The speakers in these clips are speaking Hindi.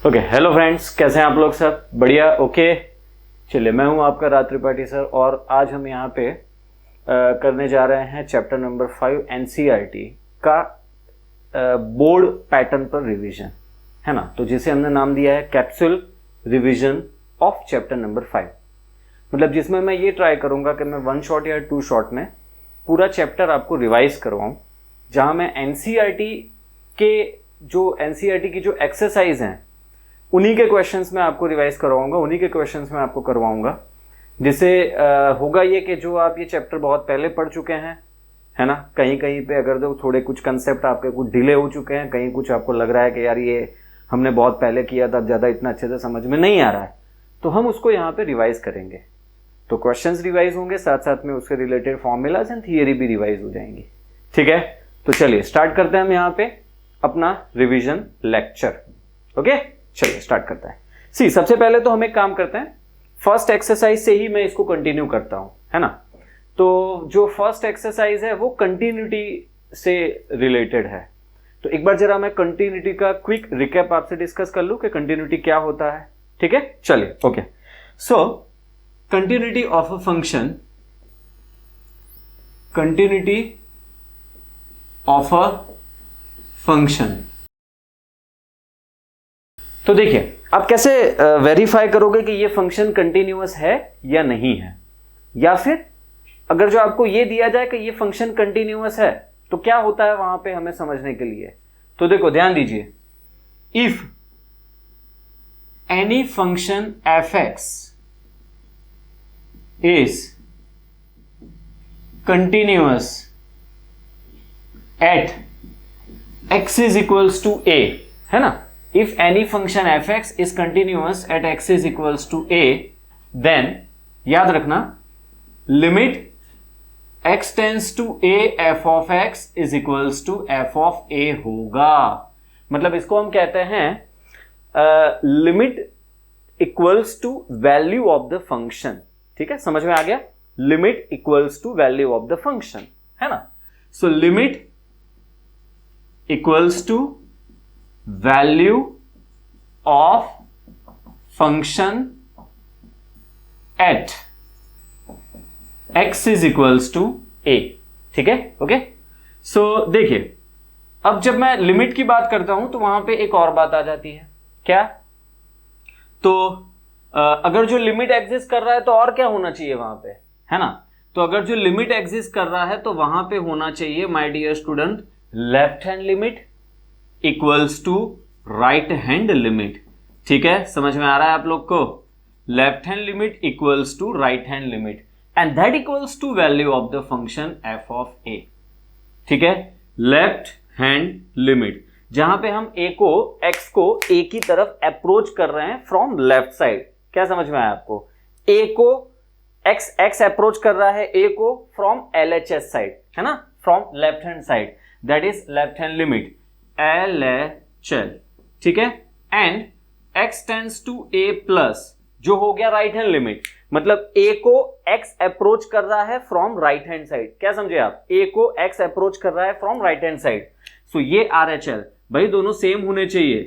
ओके, हेलो फ्रेंड्स, कैसे हैं आप लोग? सब बढ़िया? ओके, चलिए, मैं हूं आपका राज त्रिपाठी सर और आज हम यहाँ पे करने जा रहे हैं चैप्टर नंबर 5 एनसीईआरटी का बोर्ड पैटर्न पर रिवीजन, है ना। तो जिसे हमने नाम दिया है capsule revision of chapter number 5, मतलब जिसमें मैं ये ट्राई करूंगा कि मैं 1 शॉट या 2 शॉट में पूरा चैप्टर आपको रिवाइज करवाऊं, जहां मैं एनसीईआरटी की जो एक्सरसाइज हैं उन्हीं के क्वेश्चंस में आपको रिवाइज करवाऊंगा, उन्हीं के क्वेश्चंस में आपको करवाऊंगा, जिससे होगा ये कि जो आप ये चैप्टर बहुत पहले पढ़ चुके हैं, है ना, कहीं कहीं पे अगर जो थोड़े कुछ कंसेप्ट आपके कुछ डिले हो चुके हैं, कहीं कुछ आपको लग रहा है कि यार ये हमने बहुत पहले किया था, ज़्यादा इतना अच्छे से समझ में नहीं आ रहा है, तो हम उसको यहाँ पे रिवाइज करेंगे। तो क्वेश्चंस रिवाइज होंगे, साथ साथ में उसके रिलेटेड फॉर्मूलाज एंड थियरी भी रिवाइज हो जाएंगी। ठीक है, तो चलिए स्टार्ट करते हैं हम यहाँ पे अपना रिवीजन लेक्चर। ओके, चलिए स्टार्ट करते हैं। सी, सबसे पहले तो हम एक काम करते हैं, फर्स्ट एक्सरसाइज से ही मैं इसको कंटिन्यू करता हूं, है ना। तो जो फर्स्ट एक्सरसाइज है वो कंटिन्यूटी से रिलेटेड है। तो एक बार जरा मैं कंटिन्यूटी का क्विक रिकैप आपसे डिस्कस कर लूं कि कंटिन्यूटी क्या होता है। ठीक है, चलिए। Okay, so continuity of a function, continuity of a function. तो देखिए, आप कैसे वेरीफाई करोगे कि ये फंक्शन कंटिन्यूअस है या नहीं है, या फिर अगर जो आपको ये दिया जाए कि ये फंक्शन कंटिन्यूअस है तो क्या होता है वहां पे हमें समझने के लिए। तो देखो, ध्यान दीजिए, if any function F x is continuous at X is equals to A, है ना। If any function fx is continuous at x is equals to a, then याद रखना limit x tends to a f of x is equals to f of a होगा। मतलब इसको हम कहते हैं limit equals to value of the function। ठीक है, समझ में आ गया? limit equals to value of the function, है ना। So limit equals to value of function at x is equals to a। ठीक है, ओके। सो देखिए, अब जब मैं लिमिट की बात करता हूं तो वहां पे एक और बात आ जाती है। क्या? तो अगर जो लिमिट एग्जिस्ट कर रहा है तो और क्या होना चाहिए वहां पे, है ना। तो अगर जो लिमिट एग्जिस्ट कर रहा है तो वहां पे होना चाहिए, my dear student, left hand limit equals to right hand limit. ठीक है, समझ में आ रहा है आप लोग को? Left hand limit equals to right hand limit and that equals to value of the function F of A. ठीक है, लेफ्ट हैंड लिमिट, जहां पे हम ए को, एक्स को ए की तरफ अप्रोच कर रहे हैं फ्रॉम लेफ्ट साइड। क्या समझ में आया आपको? ए को एक्स अप्रोच कर रहा है ए को फ्रॉम एलएचएस साइड, है ना, from left hand side, that is left hand limit LHL। ठीक है, and x tends to a plus, जो हो गया राइट हैंड लिमिट, मतलब a को x अप्रोच कर रहा है फ्रॉम राइट हैंड साइड। क्या समझे आप? a को x अप्रोच कर रहा है फ्रॉम राइट हैंड साइड। सो ये RHL, भाई दोनों सेम होने चाहिए।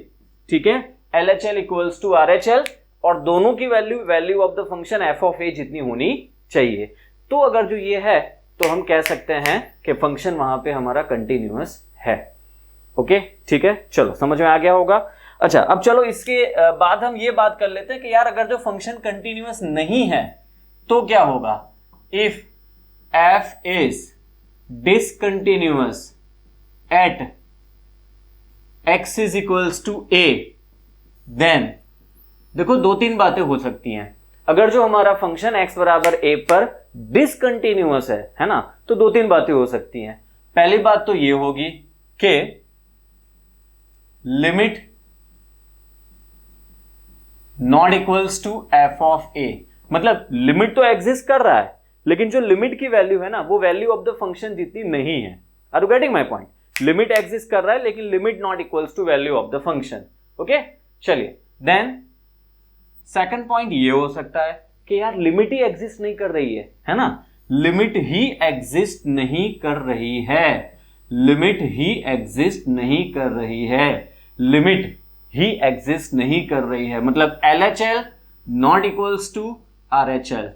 ठीक है, LHL इक्वल्स टू RHL और दोनों की value of the function f of a जितनी होनी चाहिए। तो अगर जो ये है तो हम कह सकते हैं कि फंक्शन वहां पे हमारा कंटिन्यूअस है। ओके, ठीक है, चलो समझ में आ गया होगा। अच्छा, अब चलो इसके बाद हम ये बात कर लेते हैं कि यार अगर जो फंक्शन कंटिन्यूअस नहीं है तो क्या होगा। If f is discontinuous at x is equals to a, then देखो 2-3 बातें हो सकती हैं। अगर जो हमारा फंक्शन x बराबर a पर डिसकंटिन्यूअस है ना, तो 2-3 बातें हो सकती हैं। पहली बात तो ये होगी कि limit not equals to F of A, मतलब लिमिट तो एग्जिस्ट कर रहा है लेकिन जो लिमिट की वैल्यू है ना वो वैल्यू ऑफ द फंक्शन जितनी नहीं है। Are you getting my point? Limit exist कर रहा है लेकिन limit not equals to value of the function. Okay, चलिए, देन सेकंड पॉइंट ये हो सकता है कि यार लिमिट ही एग्जिस्ट नहीं कर रही है ना, लिमिट ही एग्जिस्ट नहीं कर रही है, लिमिट ही एग्जिस्ट नहीं कर रही है। लिमिट ही एग्जिस्ट नहीं कर रही है, मतलब LHL not equals to RHL।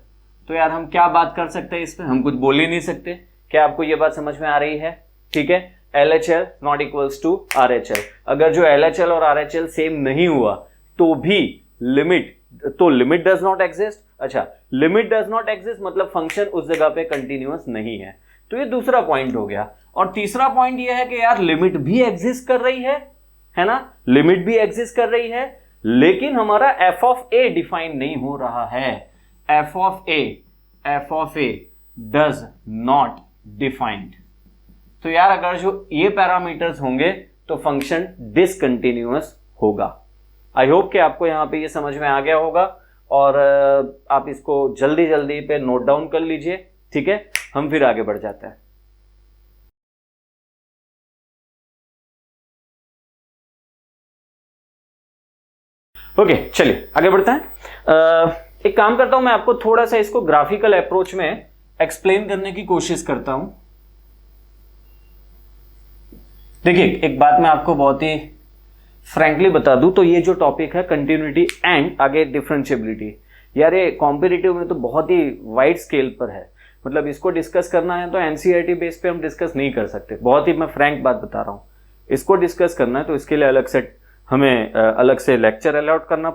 तो यार हम क्या बात कर सकते हैं इस पे, हम कुछ बोल ही नहीं सकते। क्या आपको ये बात समझ में आ रही है? ठीक है, LHL not equals to RHL। अगर जो LHL और RHL सेम नहीं हुआ तो भी लिमिट डज नॉट एग्जिस्ट। अच्छा, लिमिट डज नॉट एग्जिस्ट मतलब फंक्शन उस जगह पे कंटिन्यूअस नहीं है। तो ये दूसरा पॉइंट हो गया। और तीसरा पॉइंट ये है कि यार लिमिट भी एग्जिस्ट कर रही है ना, लिमिट भी एग्जिस्ट कर रही है, लेकिन हमारा f ऑफ a डिफाइन नहीं हो रहा है। f of a does not defined. तो यार अगर जो ये पैरामीटर्स होंगे तो फंक्शन डिसकंटिन्यूअस होगा। आई होप कि आपको यहां पे ये समझ में आ गया होगा और आप इसको जल्दी जल्दी पे नोट डाउन कर लीजिए। ठीक है, हम फिर आगे बढ़ जाते हैं। ओके, चलिए आगे बढ़ते हैं। एक काम करता हूं, मैं आपको थोड़ा सा इसको ग्राफिकल अप्रोच में एक्सप्लेन करने की कोशिश करता हूं। देखिए, एक बात मैं आपको बहुत ही फ्रैंकली बता दूं तो ये जो टॉपिक है कंटिन्यूटी एंड आगे डिफरेंशिएबिलिटी, यार ये कॉम्पिटिटिव में तो बहुत ही वाइड स्केल पर है। मतलब इसको डिस्कस करना है तो एनसीईआरटी बेस पे हम डिस्कस नहीं कर सकते। बहुत ही मैं फ्रैंक बात बता रहा हूं, इसको डिस्कस करना है तो इसके लिए हमें अलग से लेक्चर अलॉट करना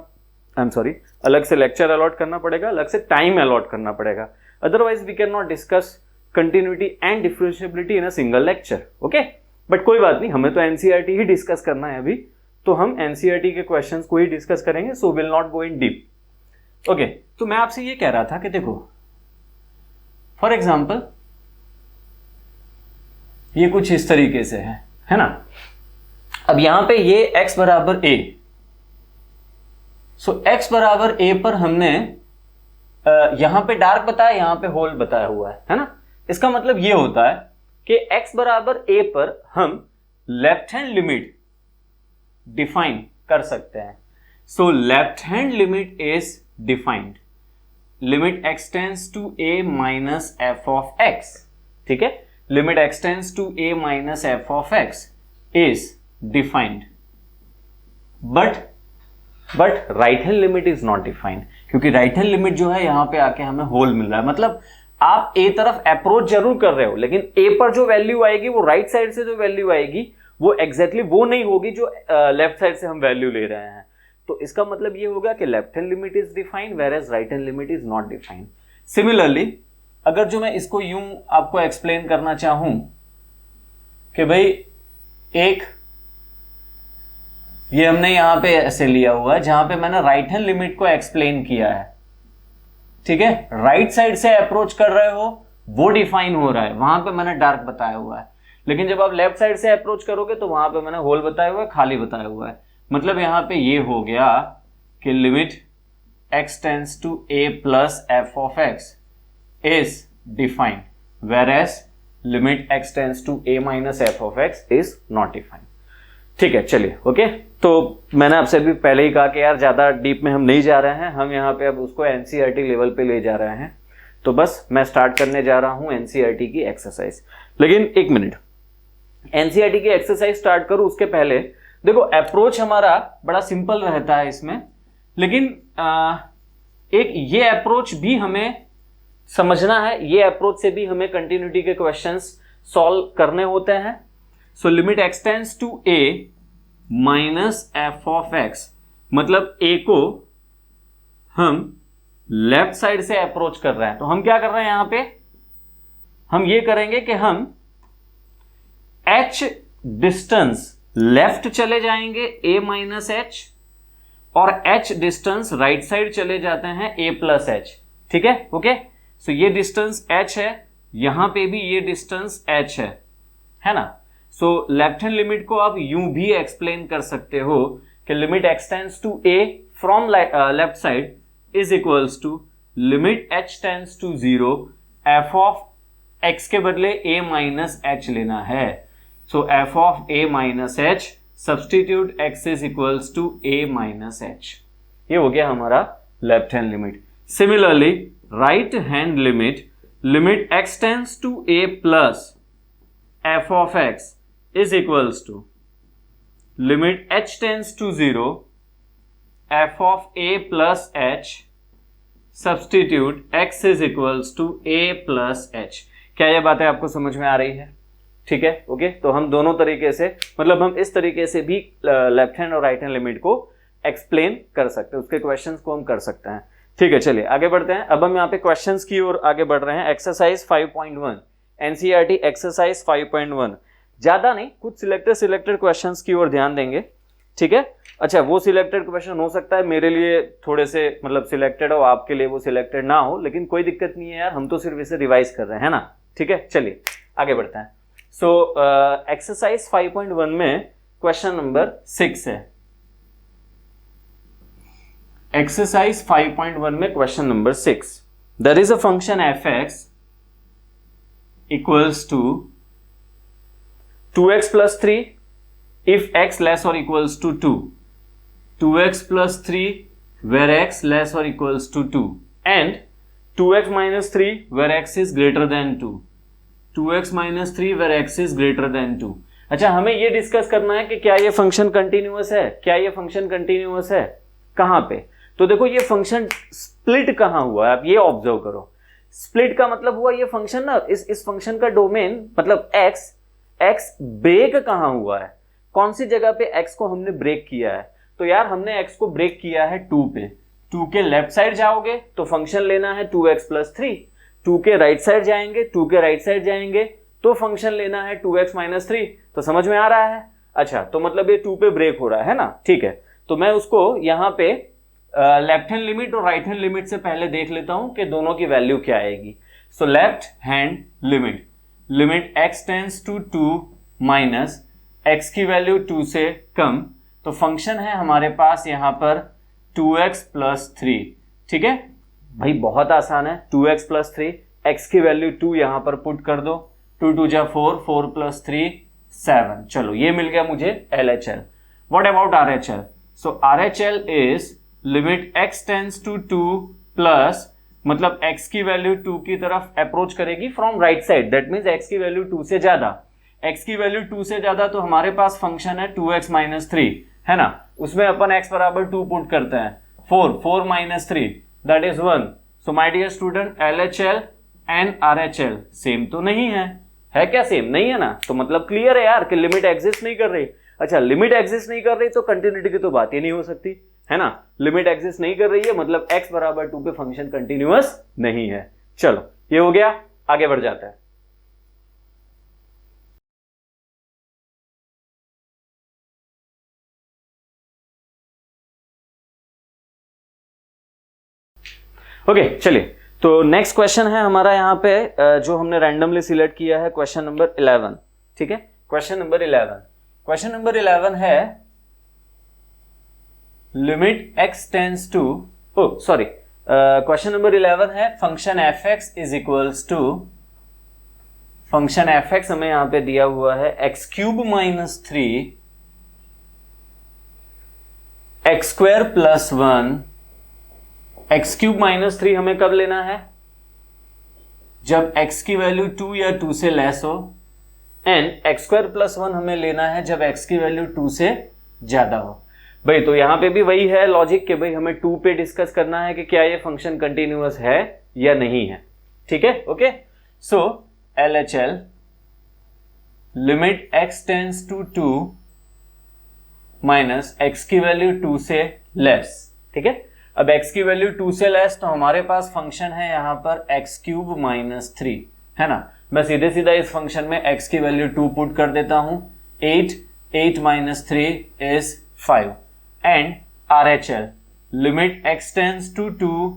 पड़ेगा, अलग से टाइम अलॉट करना पड़ेगा। Otherwise we can not discuss continuity and differentiability in a single lecture. Okay, but कोई बात नहीं, हमें तो एनसीईआरटी ही डिस्कस करना है अभी, तो हम एनसीईआरटी के क्वेश्चंस को ही डिस्कस करेंगे। So will not go in deep. Okay, तो मैं आपसे ये कह रहा था कि देखो, फॉर एग्जाम्पल ये कुछ इस तरीके से है ना। अब यहां पे ये x बराबर a, सो x बराबर a पर हमने यहां पे डार्क बताया, यहां पे होल बताया हुआ है ना। इसका मतलब ये होता है कि x बराबर a पर हम लेफ्ट हैंड लिमिट डिफाइन कर सकते हैं। So left hand limit is defined, limit x tends to a minus f of x। ठीक है, limit x tends to a minus f of x is defined, but right hand limit is not defined, क्योंकि राइट हैंड लिमिट जो है यहां पे आके हमें होल मिल रहा है। मतलब आप a तरफ अप्रोच जरूर कर रहे हो, लेकिन a पर जो वैल्यू आएगी वो राइट साइड से जो वैल्यू आएगी वो एग्जैक्टली वो नहीं होगी जो लेफ्ट साइड से हम वैल्यू ले रहे हैं। तो इसका मतलब ये होगा कि left hand limit is defined whereas right hand limit is not defined. Similarly अगर जो मैं इसको यूं आपको एक्सप्लेन करना चाहूं कि भाई एक ये हमने यहां पे ऐसे लिया हुआ है जहां पे मैंने राइट हैंड लिमिट को एक्सप्लेन किया है। ठीक है, राइट साइड से अप्रोच कर रहे हो वो डिफाइन हो रहा है, वहां पे मैंने डार्क बताया हुआ है। लेकिन जब आप लेफ्ट साइड से अप्रोच करोगे तो वहां पे मैंने होल बताया हुआ है, खाली बताया हुआ है। मतलब यहां पे ये हो गया कि limit x tends to a plus f of x is defined whereas limit x tends to a minus f of x is not defined. ठीक है, चलिए ओके। तो मैंने आपसे अभी पहले ही कहा कि यार ज्यादा डीप में हम नहीं जा रहे हैं, हम यहाँ पे अब उसको एनसीईआरटी लेवल पे ले जा रहे हैं। तो बस मैं स्टार्ट करने जा रहा हूँ एनसीईआरटी की एक्सरसाइज। लेकिन एक मिनट, एनसीईआरटी की एक्सरसाइज स्टार्ट करूँ उसके पहले देखो, अप्रोच हमारा बड़ा सिंपल रहता है इसमें, लेकिन एक ये अप्रोच भी हमें समझना है, ये अप्रोच से भी हमें कंटिन्यूटी के क्वेश्चंस सॉल्व करने होते हैं। So limit x tends to a minus f of x, मतलब a को हम लेफ्ट साइड से अप्रोच कर रहे हैं। तो हम क्या कर रहे हैं यहां पे, हम ये करेंगे कि हम h डिस्टेंस लेफ्ट चले जाएंगे a माइनस h, और h डिस्टेंस राइट साइड चले जाते हैं a प्लस h। ठीक है, ओके। सो ये डिस्टेंस h है, यहां पे भी ये डिस्टेंस h है ना। सो लेफ्ट हैंड लिमिट को आप यूं भी एक्सप्लेन कर सकते हो कि limit x tends to a from left side is equals to limit h tends to 0 f of x के बदले a माइनस h लेना है। So f of a minus h substitute x is equals to a minus h। ये हो गया हमारा left hand limit. Similarly right hand limit x tends to a plus f of x is equals to limit h tends to 0 f of a plus h substitute x is equals to a plus h। क्या ये बातें आपको समझ में आ रही है? ठीक है, ओके। तो हम दोनों तरीके से, मतलब हम इस तरीके से भी लेफ्ट हैंड और राइट हैंड लिमिट को एक्सप्लेन कर सकते हैं, उसके क्वेश्चंस को हम कर सकते हैं। ठीक है, चलिए आगे बढ़ते हैं। अब हम यहाँ पे क्वेश्चंस की ओर आगे बढ़ रहे हैं। एक्सरसाइज 5.1 एनसीईआरटी एक्सरसाइज 5.1, ज्यादा नहीं, कुछ सिलेक्टेड क्वेश्चंस की ओर ध्यान देंगे। ठीक है, अच्छा, वो सिलेक्टेड क्वेश्चन हो सकता है मेरे लिए थोड़े से मतलब सिलेक्टेड हो, आपके लिए वो सिलेक्टेड ना हो, लेकिन कोई दिक्कत नहीं है यार, हम तो सिर्फ इसे रिवाइज कर रहे हैं ना। ठीक है, चलिए आगे बढ़ते हैं। सो एक्सरसाइज 5.1 में क्वेश्चन नंबर 6 है। एक्सरसाइज 5.1 में question number 6, there is a function F x equals to 2x plus 3 if x less or equals to 2, 2x plus 3 where x less or equals to 2, and 2x minus 3 where x is greater than 2, 2x minus 3 where x is greater than 2। अच्छा, हमें ये डिस्कस करना है कि क्या ये फंक्शन कंटिन्यूअस है, क्या ये फंक्शन कंटिन्यूअस है, कहां पे? तो देखो ये फंक्शन स्प्लिट कहां हुआ है, आप ये ऑब्जर्व करो। स्प्लिट का मतलब हुआ ये फंक्शन ना, इस फंक्शन का डोमेन मतलब x ब्रेक कहां हुआ है, कौन सी जगह पे x को हमने ब्रेक किया है? तो यार हमने x को ब्रेक किया है 2 पे। 2 के लेफ्ट साइड जाओगे तो फंक्शन लेना है 2x प्लस 3, 2 के राइट साइड जाएंगे, 2 के राइट साइड जाएंगे तो फंक्शन लेना है 2x माइनस 3। तो समझ में आ रहा है? अच्छा, तो मतलब ये 2 पे ब्रेक हो रहा है ना। ठीक है, तो मैं उसको यहाँ पे लेफ्ट हैंड लिमिट और राइट हैंड लिमिट से पहले देख लेता हूं कि दोनों की वैल्यू क्या आएगी। So left hand limit x tends to 2 minus x की वैल्यू 2 से कम, तो फंक्शन है हमारे पास यहां पर 2x प्लस 3। ठीक है भाई, बहुत आसान है। 2x प्लस 3, x की वैल्यू 2 यहां पर पुट कर दो, 2 2 जा 4, 4 प्लस 3 7। चलो ये मिल गया मुझे LHL। What about RHL? So RHL is limit x tends to 2 plus, मतलब x की वैल्यू 2 की तरफ अप्रोच करेगी from right side, that means x की वैल्यू 2 से ज्यादा। x की वैल्यू 2 से ज्यादा तो हमारे पास फंक्शन है 2x माइनस 3, है ना। उसमें अपन x बराबर 2 पुट करते हैं, 4 minus 3 that is 1। So my dear student, LHL and RHL same तो नहीं है क्या? सेम नहीं है ना, तो मतलब क्लियर है यार कि लिमिट एग्जिस्ट नहीं कर रही। अच्छा, लिमिट एग्जिस्ट नहीं कर रही तो कंटिन्यूटी की तो बात ही नहीं हो सकती, है ना। लिमिट एग्जिस्ट नहीं कर रही है मतलब x बराबर 2 पे फंक्शन कंटिन्यूअस नहीं है। चलो ये हो गया, आगे बढ़ जाता है। ओके, चलिए, तो नेक्स्ट क्वेश्चन है हमारा यहाँ पे जो हमने रैंडमली सिलेक्ट किया है, क्वेश्चन नंबर 11। ठीक है, क्वेश्चन नंबर 11 है limit x tends to, question number 11 है function F x is equals to, function F x हमें यहां पे दिया हुआ है x cube minus 3 x square plus 1। X cube minus 3 हमें कब लेना है? जब x की वैल्यू 2 या 2 से लेस हो, एंड एक्स स्क्वायर प्लस 1 हमें लेना है जब x की वैल्यू 2 से ज्यादा हो। भाई तो यहां पे भी वही है लॉजिक कि भाई हमें 2 पे डिस्कस करना है कि क्या ये फंक्शन कंटिन्यूअस है या नहीं है। ठीक है, okay. So LHL limit x tends to 2 minus x की वैल्यू 2 से लेस। ठीक है, अब x की वैल्यू 2 से लेस तो हमारे पास फंक्शन है यहां पर x क्यूब माइनस 3, है ना। मैं सीधे सीधा इस फंक्शन में x की वैल्यू 2 पुट कर देता हूं, 8 minus 3 is 5। And RHL limit x tends to 2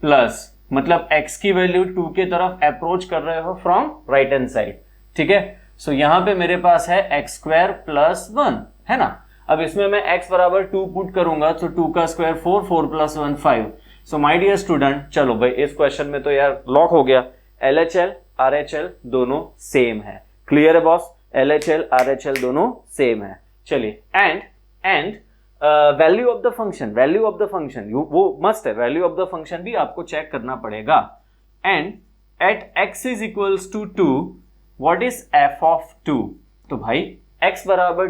plus, मतलब x की वैल्यू 2 के तरफ अप्रोच कर रहे हो फ्रॉम राइट हैंड साइड। ठीक है, सो यहां पे मेरे पास है x स्क्वायर प्लस 1, है ना। अब इसमें मैं x बराबर 2 पुट करूंगा तो 2 का square 4 plus 1 5। So my dear student, चलो भाई इस क्वेश्चन में तो यार लॉक हो गया, LHL RHL दोनों सेम है। क्लियर है बॉस? LHL RHL दोनों सेम है। चलिए, and value of the function वो मस्ट है, वैल्यू ऑफ द फंक्शन भी आपको चेक करना पड़ेगा। And at x is equals to 2 what is f of 2? तो भाई x बराबर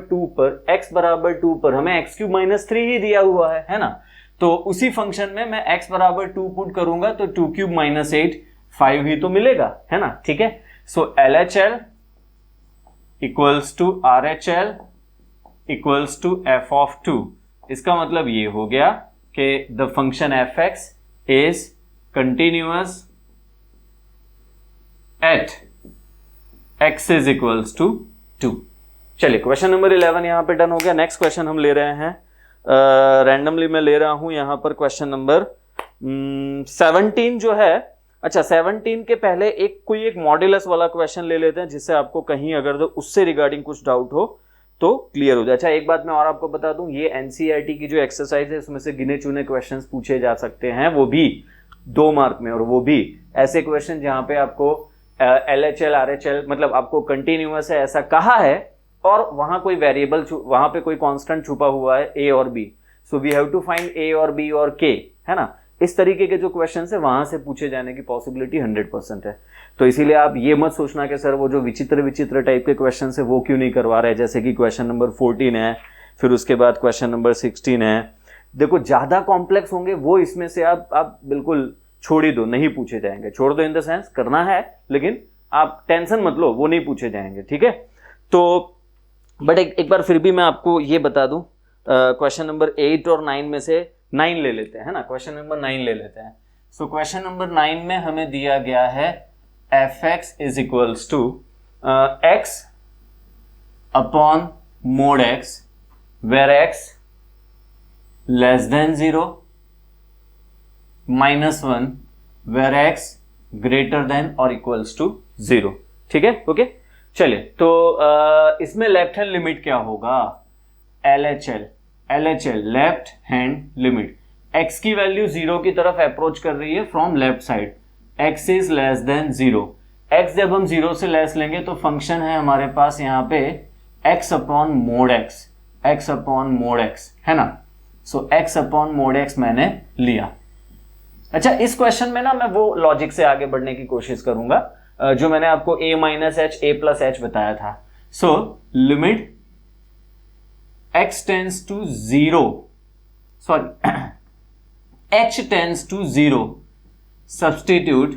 2 पर हमें x क्यूब माइनस 3 ही दिया हुआ है ना। तो उसी फंक्शन में मैं x बराबर 2 पुट करूंगा तो 2 क्यूब माइनस 8 5 ही तो मिलेगा, है ना। ठीक है, so LHL equals to RHL equals to f of 2। इसका मतलब ये हो गया कि the function fx is continuous at x is equals to 2। चलिए क्वेश्चन नंबर 11 यहां पे डन हो गया। नेक्स्ट क्वेश्चन हम ले रहे हैं, रैंडमली मैं ले रहा हूं यहां पर क्वेश्चन नंबर 17 जो है। अच्छा 17 के पहले कोई एक मॉड्यूलस वाला क्वेश्चन ले लेते हैं, जिससे आपको कहीं अगर तो उससे रिगार्डिंग कुछ डाउट हो तो क्लियर हो जाए। अच्छा एक बात मैं और आपको बता दूं, ये एनसीईआरटी की जो एक्सरसाइज है उसमें से गिने चुने क्वेश्चंस पूछे जा सकते हैं, वो भी 2 मार्क में, और वो भी ऐसे क्वेश्चन जहां पे आपको LHL RHL मतलब आपको कंटिन्यूअस है ऐसा कहा है और वहां कोई वेरिएबल वहां पे कोई कांस्टेंट छुपा हुआ है A और B, so we have to find A और B और K, है ना। इस तरीके के जो क्वेश्चंस है वहां से पूछे जाने की पॉसिबिलिटी 100% है। तो इसीलिए आप ये मत सोचना कि सर वो जो विचित्र टाइप के क्वेश्चंस है वो क्यों नहीं करवा रहे, जैसे कि क्वेश्चन नंबर 14 है, फिर उसके बाद क्वेश्चन नंबर 16 है। देखो ज्यादा कॉम्प्लेक्स होंगे वो इसमें से आप बिल्कुल छोड़ ही दो, नहीं पूछे जाएंगे। छोड़ दो इन द सेंस करना है, लेकिन आप टेंशन मत लो, वो नहीं पूछे जाएंगे, ठीक है। तो बट एक बार फिर भी मैं आपको ये बता दूं, क्वेश्चन नंबर 8 और 9 में से 9 ले लेते हैं, है ना। क्वेश्चन नंबर 9 ले लेते हैं। सो क्वेश्चन नंबर 9 में हमें दिया गया है fx is equals to x upon mod x where x less than 0 -1 where x greater than और इक्वल्स टू 0। ठीक है, ओके। चलिए तो इसमें लेफ्ट हैंड लिमिट क्या होगा, LHL left hand limit. x की वैल्यू 0 की तरफ अप्रोच कर रही है from left side, x is less than 0। x जब हम 0 से लेस लेंगे तो फंक्शन है हमारे पास यहाँ पे x अपॉन मोड x, है ना। So x upon mod x मैंने लिया। अच्छा इस क्वेश्चन में ना मैं वो लॉजिक से आगे बढ़ने की कोशिश करूंगा जो मैंने आपको a minus h a plus h बताया था। So limit x tends to 0, sorry h tends to 0, substitute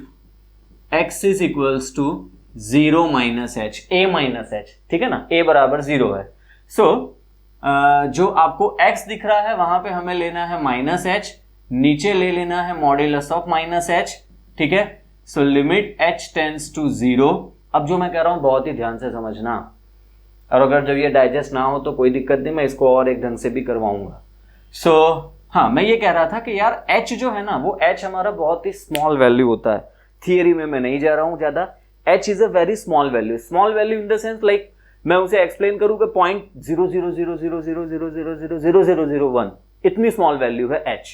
x is equals to 0 minus h, a minus h, ठीक है ना, a बराबर 0 है। सो जो आपको x दिख रहा है वहां पे हमें लेना है माइनस h, नीचे ले लेना है मॉड्यूलस ऑफ माइनस h, ठीक है। So limit h tends to 0। अब जो मैं कह रहा हूं बहुत ही ध्यान से समझना, और अगर जब ये डाइजेस्ट ना हो तो कोई दिक्कत नहीं, मैं इसको और एक ढंग से भी करवाऊंगा। सो हाँ मैं ये कह रहा था कि यार h जो है ना वो h हमारा बहुत ही स्मॉल वैल्यू होता है। थियरी में मैं नहीं जा रहा हूं ज्यादा, h is a very small value. Small value in the sense like मैं उसे एक्सप्लेन करूं कि 0.00000000001 इतनी स्मॉल वैल्यू है h,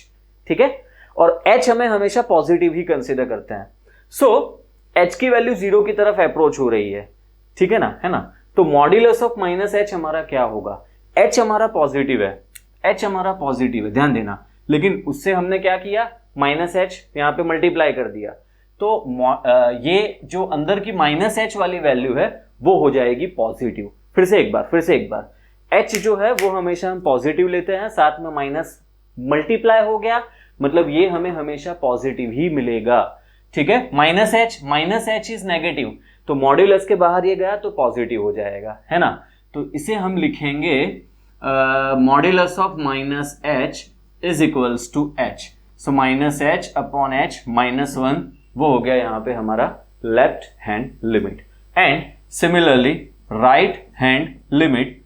ठीक है। और h हमें हमेशा पॉजिटिव ही कंसीडर करते हैं। सो h की वैल्यू 0 की तरफ अप्रोच हो रही है, ठीक है ना, तो मॉड्यूलस ऑफ माइनस h हमारा क्या होगा, h हमारा पॉजिटिव है, ध्यान देना। लेकिन उससे हमने क्या किया, माइनस h यहां पे मल्टीप्लाई कर दिया, तो ये जो अंदर की माइनस h वाली वैल्यू है वो हो जाएगी पॉजिटिव। फिर से एक बार h जो है वो हमेशा हम पॉजिटिव लेते हैं, साथ में माइनस मल्टीप्लाई हो गया, मतलब ये हमें हमेशा पॉजिटिव ही मिलेगा, ठीक है। माइनस h इज नेगेटिव, तो मॉड्यूलस के बाहर ये गया तो पॉजिटिव हो जाएगा, है ना। तो इसे हम लिखेंगे modulus of minus h is equals to h। So minus h upon h -1 वो हो गया यहाँ पे हमारा left hand limit. And similarly right hand limit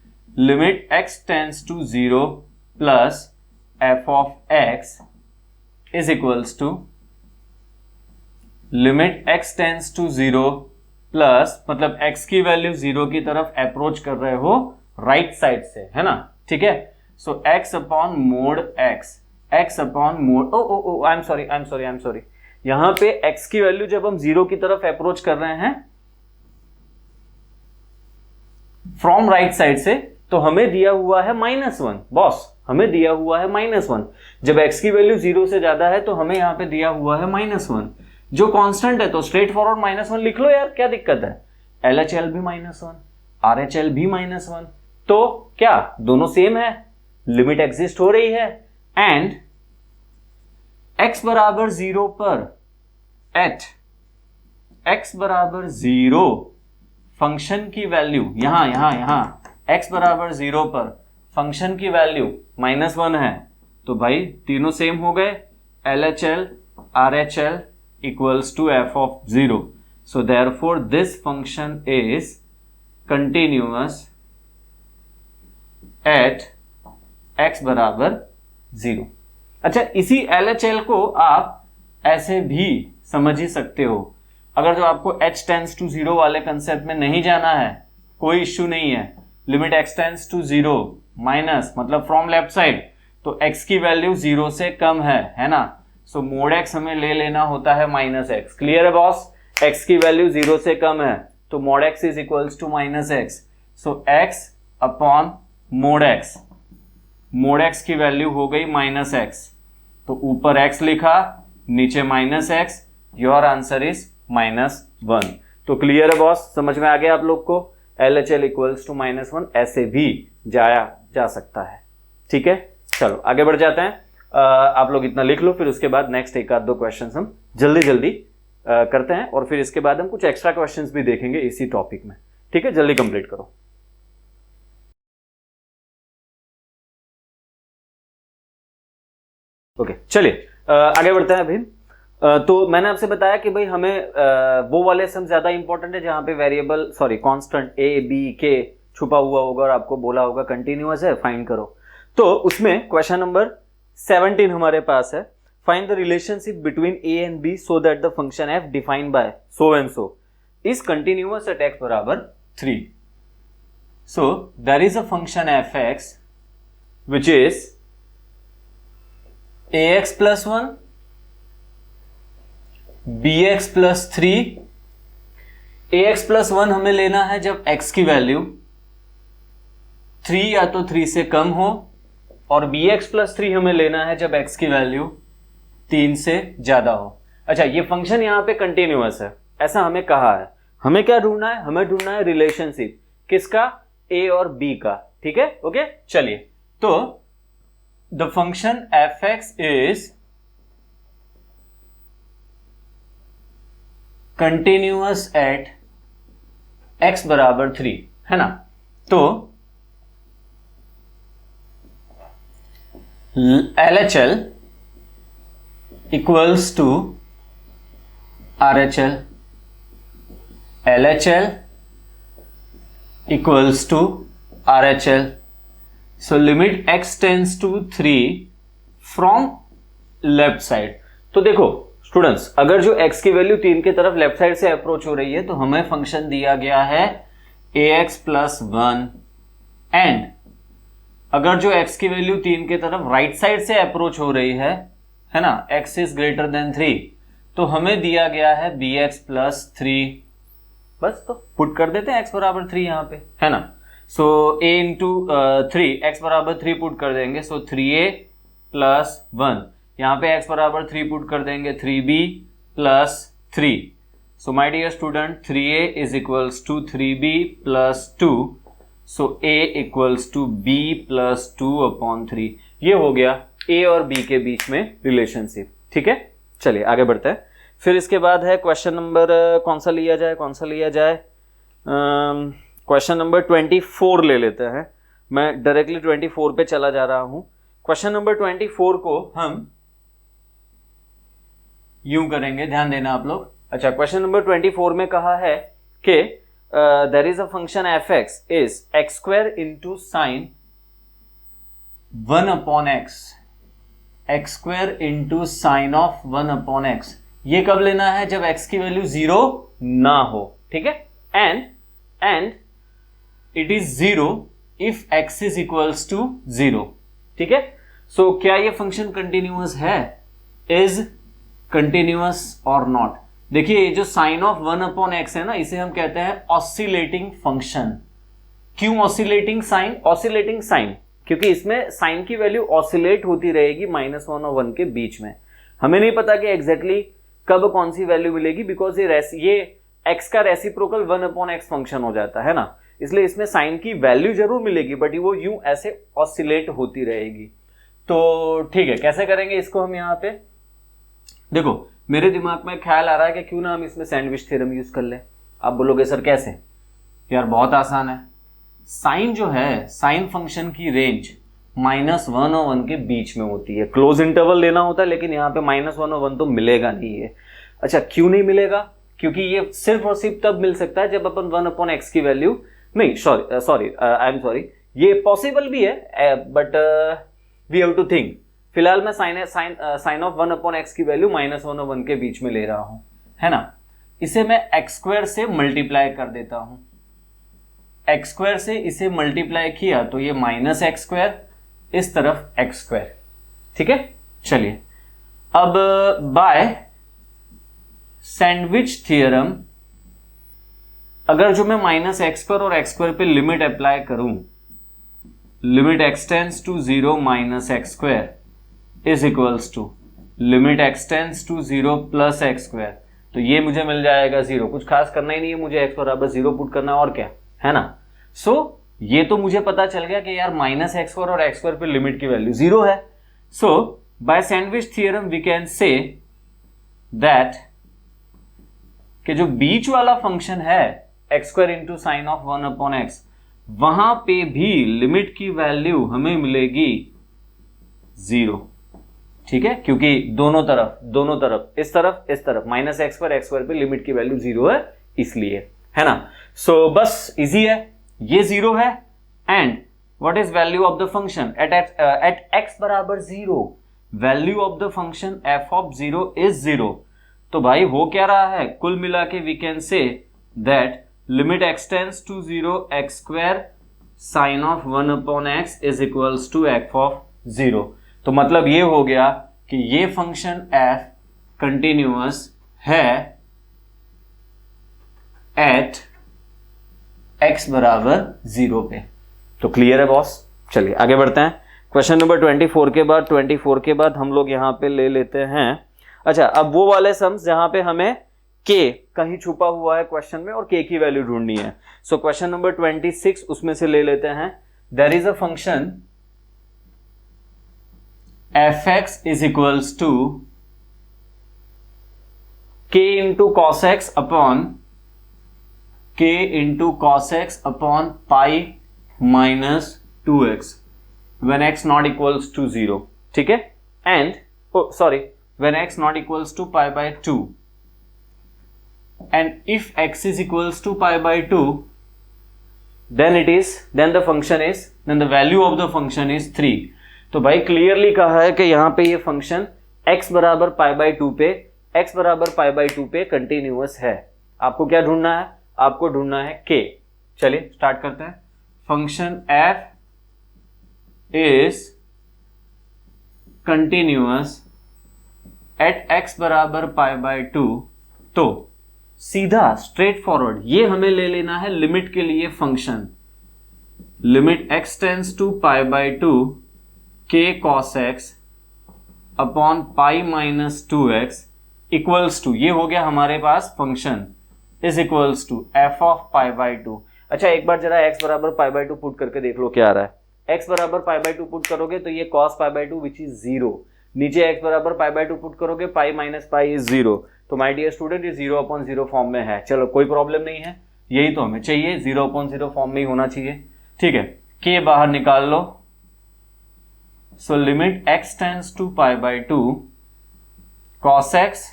x tends to 0 plus f of x is equals to limit x tends to 0 plus, मतलब x की वैल्यू 0 की तरफ अप्रोच कर रहे हो राइट साइड से, है ना, ठीक है। सो x upon mod x upon mode I am sorry यहां पे x की वैल्यू जब हम 0 की तरफ अप्रोच कर रहे हैं फ्रॉम राइट साइड से, तो हमें दिया हुआ है -1 बॉस, हमें दिया हुआ है -1। जब x की वैल्यू 0 से ज्यादा है तो हमें यहां पे दिया हुआ है -1, जो कांस्टेंट है तो स्ट्रेट फॉरवर्ड -1 लिख लो यार, क्या दिक्कत है। LHL भी -1, RHL भी -1, तो क्या दोनों सेम है, लिमिट एग्जिस्ट हो रही है, एंड x बराबर 0 पर एट x बराबर 0 फंक्शन की वैल्यू यहां x बराबर 0 पर फंक्शन की वैल्यू -1 है, तो भाई तीनों सेम हो गए, LHL RHL equals to f of 0. So therefore this function is continuous at x बराबर 0. अच्छा, इसी LHL को आप ऐसे भी समझ ही सकते हो, अगर जो आपको h टेंस टू 0 वाले कंसेप्ट में नहीं जाना है, कोई इश्यू नहीं है, limit x tends to 0 minus मतलब फ्रॉम लेफ्ट साइड, तो x की वैल्यू 0 से कम है ना, सो मोड x हमें ले लेना होता है -x। क्लियर है बॉस? x की वैल्यू 0 से कम है तो mod x is equals to -x, so x upon mod x, mod x की वैल्यू हो गई -x, तो ऊपर x लिखा, नीचे -x, योर आंसर इज -1। तो क्लियर है बॉस? समझ में आ गया आप लोग को? LHL इक्वल्स टू -1 ऐसे भी जाया जा सकता है। ठीक है, चलो आगे बढ़ जाते हैं। आप लोग इतना लिख लो, फिर उसके बाद नेक्स्ट एक आध दो क्वेश्चंस हम जल्दी करते हैं, और फिर इसके बाद हम कुछ एक्स्ट्रा क्वेश्चंस भी देखेंगे इसी टॉपिक में। ठीक है, जल्दी कंप्लीट करो। ओके, चलिए आगे बढ़ते हैं अभी। तो मैंने आपसे बताया कि भाई हमें वो वाले सम ज्यादा इंपॉर्टेंट है जहां पे variable constant a b k छुपा हुआ होगा और आपको बोला होगा कंटिन्यूअस है, फाइंड करो। तो उसमें क्वेश्चन नंबर 17 हमारे पास है, find the relationship between a and b so that the function f defined by so and so is continuous at x बराबर 3। So there is a function fx which is ax plus 1 bx plus 3। ax plus 1 हमें लेना है जब x की वैल्यू 3 या तो 3 से कम हो, और bx प्लस 3 हमें लेना है जब x की वैल्यू 3 से ज्यादा हो। अच्छा, ये फंक्शन यहां पे कंटिन्यूअस है ऐसा हमें कहा है, हमें क्या ढूंढना है? हमें ढूंढना है रिलेशनशिप किसका? a और b का। ठीक है, ओके, चलिए। तो the function fx is continuous at x बराबर 3, है ना? तो LHL equals to RHL, LHL equals to RHL। So limit x tends to 3 from left side. तो देखो स्टूडेंट्स, अगर जो x की वैल्यू 3 की तरफ लेफ्ट साइड से अप्रोच हो रही है तो हमें फंक्शन दिया गया है ax प्लस 1, एंड अगर जो x की वैल्यू 3 की तरफ राइट साइड से अप्रोच हो रही है ना, x इज ग्रेटर देन 3, तो हमें दिया गया है bx प्लस 3। बस तो पुट कर देते हैं x बराबर 3 यहां पे, है ना? सो a इंटू 3, x बराबर 3 पुट कर देंगे, सो 3a प्लस 1, यहां पे x बराबर 3 पुट कर देंगे, 3b plus 3। So my dear student, 3a is equals to 3b plus 2, so a equals to b plus 2 upon 3। ये हो गया a और b के बीच में रिलेशनशिप। ठीक है, चलिए आगे बढ़ते हैं। फिर इसके बाद है क्वेश्चन नंबर कौन सा लिया जाए? क्वेश्चन नंबर 24 ले लेते हैं। मैं डायरेक्टली 24 पे चला जा रहा हूं। क्वेश्चन नंबर 24 को हम यूं करेंगे, ध्यान देना आप लोग। अच्छा, क्वेश्चन नंबर 24 में कहा है कि there is a function fx is x square into sine 1 upon x, x square into sine of 1 upon x। ये कब लेना है? जब x की वैल्यू 0 ना हो। ठीक है, and it is 0 if x is equals to 0। ठीक है, सो क्या ये फंक्शन कंटिन्यूअस है? इज कंटिन्यूअस और नॉट? देखिए, ये जो साइन ऑफ 1 अपॉन x है ना, इसे हम कहते हैं ऑसिलेटिंग फंक्शन। क्यों ऑसिलेटिंग साइन? ऑसिलेटिंग साइन क्योंकि इसमें साइन की वैल्यू ऑसिलेट होती रहेगी -1 और 1 के बीच में। हमें नहीं पता कि एग्जैक्टली कब कौन सी वैल्यू मिलेगी, बिकॉज ये x का रेसिप्रोकल 1 अपॉन x फंक्शन हो जाता है ना। इसलिए इसमें साइन की वैल्यू जरूर मिलेगी बट वो यूं ऐसे ऑसिलेट होती रहेगी। तो ठीक है, कैसे करेंगे इसको हम यहाँ पे? देखो मेरे दिमाग में ख्याल आ रहा है कि क्यों ना हम इसमें सैंडविच थ्योरम यूज कर लें। आप बोलोगे सर कैसे? यार बहुत आसान है। साइन जो है, साइन फंक्शन की रेंज -1 और 1 के बीच में होती है। क्लोज इंटरवल लेना होता है लेकिन यहाँ पे -1 और 1 तो मिलेगा नहीं है। अच्छा क्यों नहीं मिलेगा? क्योंकि ये सिर्फ और सिर्फ तब मिल सकता है जब अपन 1/x की वैल्यू, नहीं सॉरी आई एम सॉरी, ये पॉसिबल भी है but we have to think. फिलहाल मैं साइन ऑफ 1/x की वैल्यू -1 और 1 के बीच में ले रहा हूं, है ना। इसे मैं x² से मल्टीप्लाई कर देता हूं। x² से इसे मल्टीप्लाई किया तो ये -x², इस तरफ x², ठीक है। चलिए अब बाय सैंडविच थ्योरम अगर जो मैं -x² और x² पे लिमिट अप्लाई करूं, limit x tends to 0 -x² is equals to limit x tends to 0 + x², तो ये मुझे मिल जाएगा 0। कुछ खास करना ही नहीं है, मुझे x बराबर 0 पुट करना और क्या है ना। सो ये तो मुझे पता चल गया कि यार -x² और x² पे लिमिट की वैल्यू 0 है। So by sandwich theorem we can say that कि जो बीच वाला फंक्शन है x² into sine of 1/x, वहां पे भी लिमिट की वैल्यू हमें मिलेगी 0, ठीक है। क्योंकि दोनों तरफ इस तरफ -x² x² पे लिमिट की वैल्यू 0 है इसलिए, है ना। सो बस इजी है, ये 0 है and what is value of the function at x बराबर 0, value of the function f of 0 is 0। तो भाई हो क्या रहा है, कुल मिला के we can say that limit x tends to 0 x² sine of 1/x is equals to f of 0। तो मतलब ये हो गया कि ये फंक्शन f कंटिन्यूअस है एट x बराबर 0 पे। तो क्लियर है बॉस। चलिए आगे बढ़ते हैं। क्वेश्चन नंबर 24 के बाद हम लोग यहां पे ले लेते हैं। अच्छा अब वो वाले सम्स जहां पे हमें k कहीं छुपा हुआ है क्वेश्चन में और k की वैल्यू ढूंढनी है। सो क्वेश्चन नंबर 26 उसमें से ले लेते हैं। There is a function fx is equals to k into cos x upon pi -2x when x not equals to 0, ठीक है। And when x not equals to π/2 and if x is equals to π/2 then the value of the function is 3। तो भाई क्लियरली कहा है कि यहां पे ये फंक्शन x बराबर π/2 पे कंटिन्यूअस है। आपको क्या ढूंढना है? आपको ढूंढना है k। चलिए स्टार्ट करते हैं। Function f is continuous at x बराबर π/2, तो सीधा स्ट्रेट फॉरवर्ड ये हमें ले लेना है लिमिट के लिए function limit x tends to π/2 k cos x upon pi -2x equals to, ये हो गया हमारे पास function is equals to f of π/2। अच्छा एक बार जरा x बराबर π/2 पुट करके देख लो क्या आ रहा है। x बराबर π/2 पुट करोगे तो ये cos π/2 विच इज 0, नीचे x बराबर π/2 पुट करोगे पाई माइनस पाई इज 0। तो माय डियर स्टूडेंट ये 0/0 फॉर्म में है। चलो कोई प्रॉब्लम नहीं है, यही तो हमें चाहिए, 0/0 फॉर्म में ही होना चाहिए, ठीक है। k बाहर निकाल लो। So limit x tends to π/2 cos x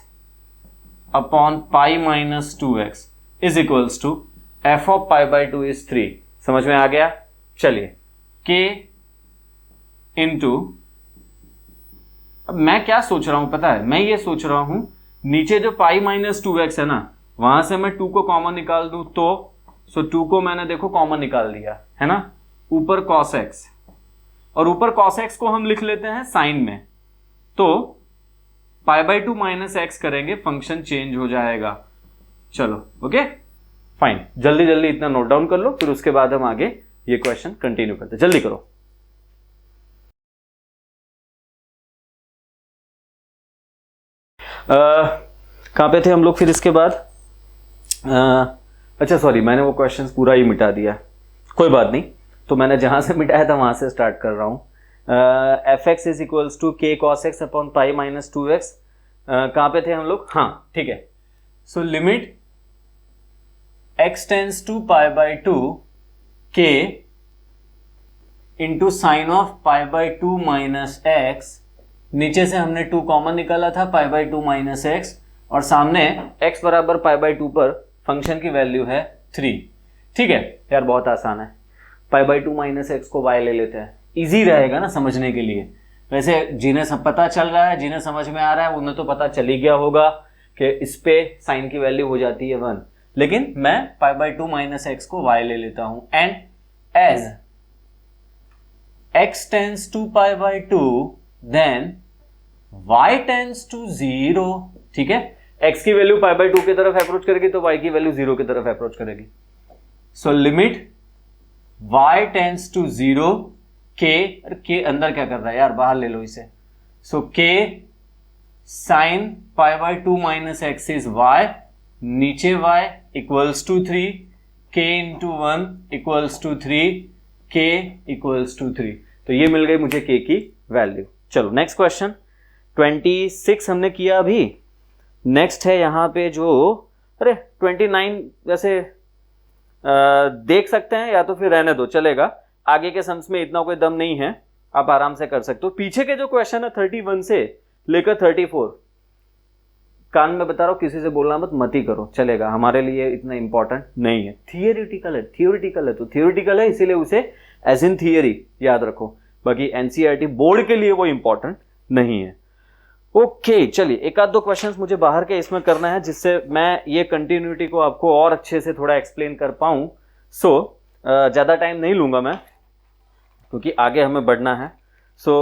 upon pi -2x is equals to f of π/2 is 3। समझ में आ गया? चलिए k इंटू, अब मैं क्या सोच रहा हूं पता है, मैं ये सोच रहा हूं नीचे जो पाई -2x है ना, वहां से मैं 2 को कॉमन निकाल दूं तो 2 को मैंने देखो कॉमन निकाल दिया है ना, ऊपर cos x, और ऊपर cos x को हम लिख लेते हैं साइन में, तो π/2 -x करेंगे, फंक्शन चेंज हो जाएगा। चलो ओके फाइन, जल्दी जल्दी इतना नोट डाउन कर लो, फिर उसके बाद हम आगे ये क्वेश्चन कंटिन्यू करते हैं। जल्दी करो। कहां पे थे हम लोग फिर इसके बाद? अच्छा सॉरी, मैंने वो क्वेश्चन पूरा ही मिटा दिया। कोई बात नहीं, तो मैंने जहां से मिटाया था वहां से स्टार्ट कर रहा हूं। F x is equals to K cos x upon pi minus 2x। कहां पे थे हम लोग? हाँ ठीक है। So limit x tends to pi by 2 K into sine of pi by 2 minus X, नीचे से हमने 2 कॉमन निकाला था, पाई बाई 2 माइनस एक्स, और सामने x बराबर पाई बाई 2 पर फंक्शन की वैल्यू है 3। ठीक है यार, बहुत आसान है। पाई बाई 2 माइनस एक्स को y ले लेते हैं, इजी रहेगा ना समझने के लिए। वैसे जिन्हें सब पता चल रहा है, जिन्हें समझ में आ रहा है, उन्हें तो पता चल ही गया होगा कि इस पे साइन की वैल्यू हो जाती है 1, लेकिन मैं पाई बाई 2 माइनस एक्स को y ले लेता हूं। And as x tends to pi by 2 then y tends to 0। ठीक है, x की वैल्यू पाई बाई 2 की तरफ अप्रोच करेगी तो y की वैल्यू 0 की तरफ अप्रोच करेगी। So limit y tends to 0 के, और के अंदर क्या कर रहा है यार, बाहर ले लो इसे। So k sine pi by 2 minus x is y, नीचे y equals to 3, k into 1 equals to 3, k equals to 3। तो ये मिल गई मुझे k की वैल्यू। चलो नेक्स्ट क्वेश्चन 26 हमने किया अभी। नेक्स्ट है यहाँ पे जो, अरे 29 वैसे देख सकते हैं या तो फिर रहने दो, चलेगा। आगे के सम्स में इतना कोई दम नहीं है, आप आराम से कर सकते हो। पीछे के जो क्वेश्चन है 31 से लेकर 34, कान में बता रहा हूं, किसी से बोलना मत ही करो, चलेगा, हमारे लिए इतना इंपॉर्टेंट नहीं है। थियोरिटिकल है, तो थियोरिटिकल है, इसीलिए उसे एज इन थियरी याद रखो। बाकी एनसीईआरटी बोर्ड के लिए वो इंपॉर्टेंट नहीं है। ओके चलिए, एक आध दो क्वेश्चंस मुझे बाहर के इसमें करना है, जिससे मैं ये कंटिन्यूटी को आपको और अच्छे से थोड़ा एक्सप्लेन कर पाऊं। सो ज्यादा टाइम नहीं लूंगा मैं, क्योंकि आगे हमें बढ़ना है। सो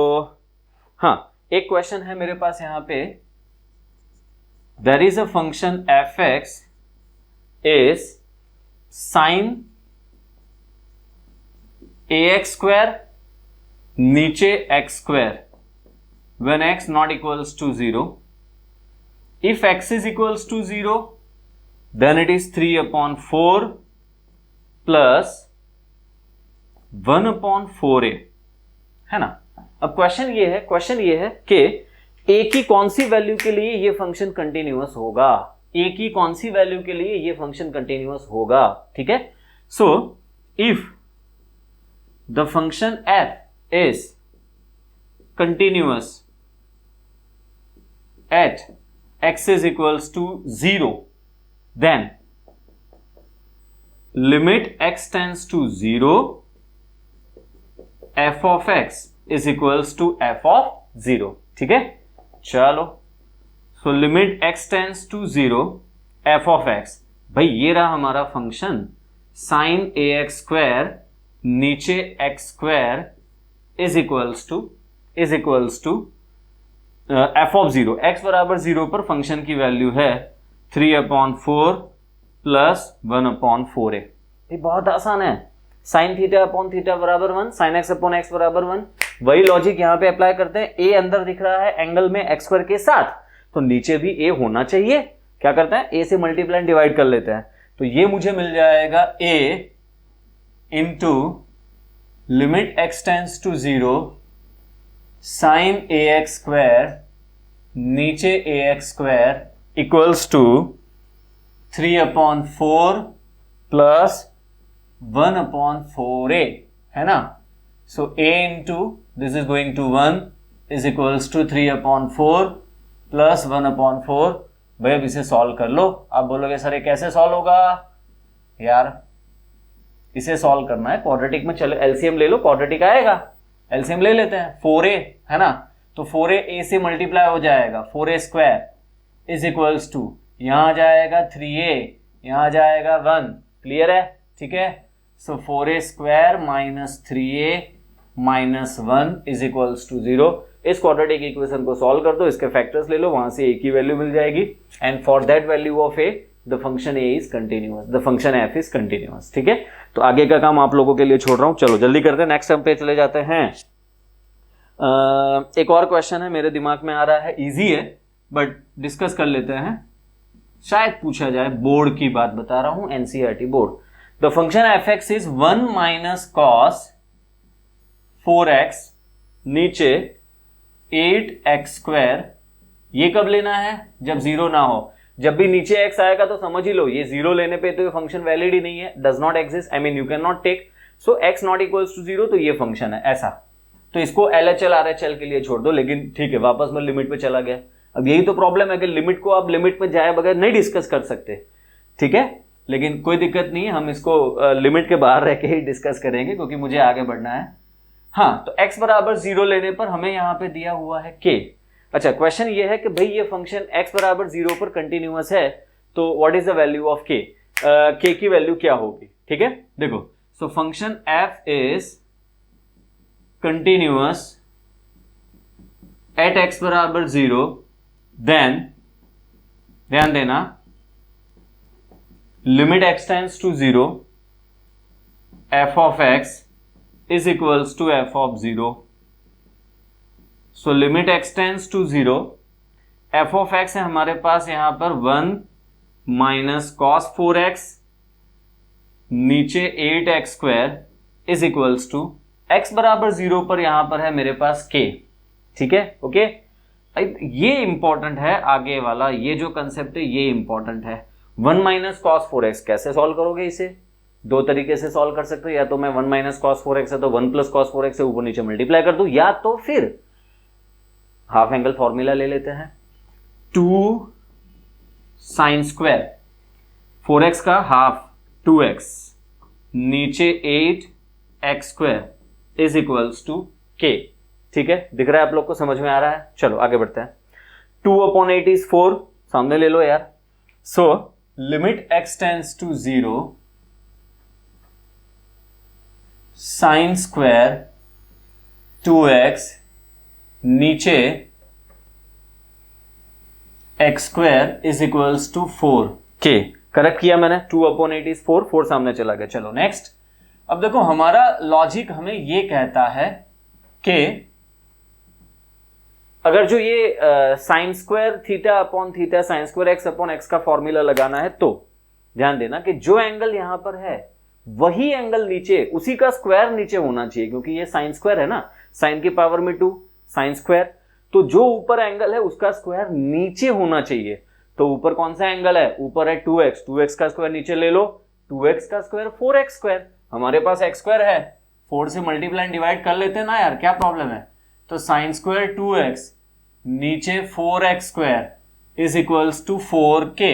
हाँ, एक क्वेश्चन है मेरे पास यहाँ पे, there is a function F x is sine A x square नीचे x square when x not equals to 0. If x is equals to 0, then it is 3 upon 4 plus 1 upon 4a, है ना। अब क्वेश्चन ये है कि a की कौन सी वैल्यू के लिए ये फंक्शन कंटिन्यूअस होगा, a की कौन सी वैल्यू के लिए ये फंक्शन कंटिन्यूअस होगा। ठीक है, so if the function f is continuous at x is equals to 0, then limit x tends to 0, f of x is equals to f of 0। ठीक है, चलो, सो limit x tends to 0 f of x, भाई ये रहा हमारा फंक्शन साइन ए एक्स स्क्वायर नीचे x square is equals to F of 0। X बराबर 0 पर फंक्शन की वैल्यू है 3 अपॉन 4 प्लस 1 अपॉन 4a। ये बहुत आसान है, साइन थीटा अपॉन थीटा बराबर 1, साइन एक्स अपॉन एक्स बराबर 1। वही लॉजिक यहां पे अप्लाई करते हैं। a अंदर दिख रहा है एंगल में एक्स स्क्वायर के साथ, तो नीचे भी a होना चाहिए। क्या करते हैं, a से मल्टीप्लाई डिवाइड कर लेते हैं, तो ये मुझे मिल जाएगा a into limit X tends to 0 sine A x square नीचे A x square equals to 3 upon 4 plus 1 upon 4a, है ना। So a into this is going to 1 is equals to 3 upon 4 plus 1 upon 4। भाई अब इसे सॉल्व कर लो। आप बोलोगे सर ये कैसे सॉल्व होगा यार, इसे सॉल्व करना है क्वाड्रेटिक में, चलो एलसीएम ले लो, क्वाड्रेटिक आएगा, एलसीएम ले लेते हैं। 4a है ना, तो 4a a से मल्टीप्लाई हो जाएगा, 4a square is equals to, यहां जाएगा 3a, यहां जाएगा 1। क्लियर है, ठीक है। So 4a square minus 3a minus 1 is equals to 0। इस क्वाड्रेटिक इक्वेशन को सॉल्व कर दो, इसके फैक्टर्स ले लो, वहां से a की वैल्यू मिल जाएगी। And for that value of a the function a is continuous, the function f is continuous. ठीक है, तो आगे का काम आप लोगों के लिए छोड़ रहा हूं, चलो जल्दी करते हैं, नेक्स्ट टर्म पे चले जाते हैं। एक और क्वेश्चन है मेरे दिमाग में आ रहा है, इजी है बट डिस्कस कर लेते हैं, शायद पूछा जाए। बोर्ड की बात बता रहा हूं, NCERT board. The function F x is 1 minus cos 4x नीचे 8x²। ये कब लेना है? जब जीरो ना हो। जब भी नीचे x आएगा तो समझ ही लो ये जीरो लेने पे तो ये फंक्शन वैलिड ही नहीं है, does not exist, I mean you can not take, so x not equals to 0, तो ये फंक्शन है ऐसा। तो इसको LHL RHL के लिए छोड़ दो, लेकिन ठीक है वापस मैं लिमिट पे चला गया। अब यही तो प्रॉब्लम है कि लिमिट को आप लिमिट में जाए बगैर नहीं डिस्कस कर सकते, ठीक है, लेकिन कोई दिक्कत नहीं है, हम इसको लिमिट के बाहर रह के ही डिस्कस करेंगे क्योंकि मुझे आगे बढ़ना है। हाँ, तो x बराबर 0 लेने पर हमें यहाँ पे दिया हुआ है k। अच्छा, क्वेश्चन ये है कि भाई ये फंक्शन x बराबर 0 पर कंटिन्यूअस है, तो what is the value of k? k की वैल्यू क्या होगी? ठीक है, देखो, so function f is continuous at x बराबर 0, देन ध्यान देना limit x tends to 0, f of x is equals to f of 0. So limit x tends to 0, f of x है हमारे पास यहां पर 1 माइनस कॉस 4x नीचे 8x² is equals to x बराबर 0 पर यहां पर है मेरे पास k। ठीक है, ओके, ये इंपॉर्टेंट है, आगे वाला ये जो कंसेप्ट है ये इंपॉर्टेंट है। 1 माइनस कॉस 4x कैसे सॉल्व करोगे? इसे दो तरीके से सॉल्व कर सकते हो, या तो मैं 1 माइनस कॉस 4x है तो 1 प्लस कॉस 4x से ऊपर नीचे मल्टीप्लाई कर दूं, या तो फिर हाफ एंगल फॉर्मूला ले लेते हैं, 2 साइन स्क्वायर 4x का हाफ 2x नीचे 8x² is equals to k। ठीक है, दिख रहा है आप लोग को, समझ में आ रहा है? चलो आगे बढ़ते हैं। 2/8 इज 4, सामने ले लो यार। So limit x tends to 0, sine square 2x नीचे x² is equals to 4k। Correct किया मैंने, 2/8 इज 4, 4 सामने चला गया। चलो नेक्स्ट। अब देखो हमारा लॉजिक हमें ये कहता है कि अगर जो ये sine square theta upon theta sine square x upon x का फॉर्मूला लगाना है, तो ध्यान देना कि जो एंगल यहां पर है वही एंगल नीचे, उसी का स्क्वायर नीचे होना चाहिए, क्योंकि ये साइन स्क्वायर है ना, साइन की पावर में 2 साइन स्क्वायर, तो जो ऊपर एंगल है उसका स्क्वायर नीचे होना चाहिए। तो ऊपर कौन सा एंगल है? ऊपर है 2x, 2x का स्क्वायर नीचे ले लो, 2x का स्क्वायर 4x², हमारे पास x² है, 4 से मल्टीप्लाई डिवाइड कर लेते हैं ना यार, क्या प्रॉब्लम है? तो साइन स्क्वायर 2x नीचे 4x² is equals to 4k।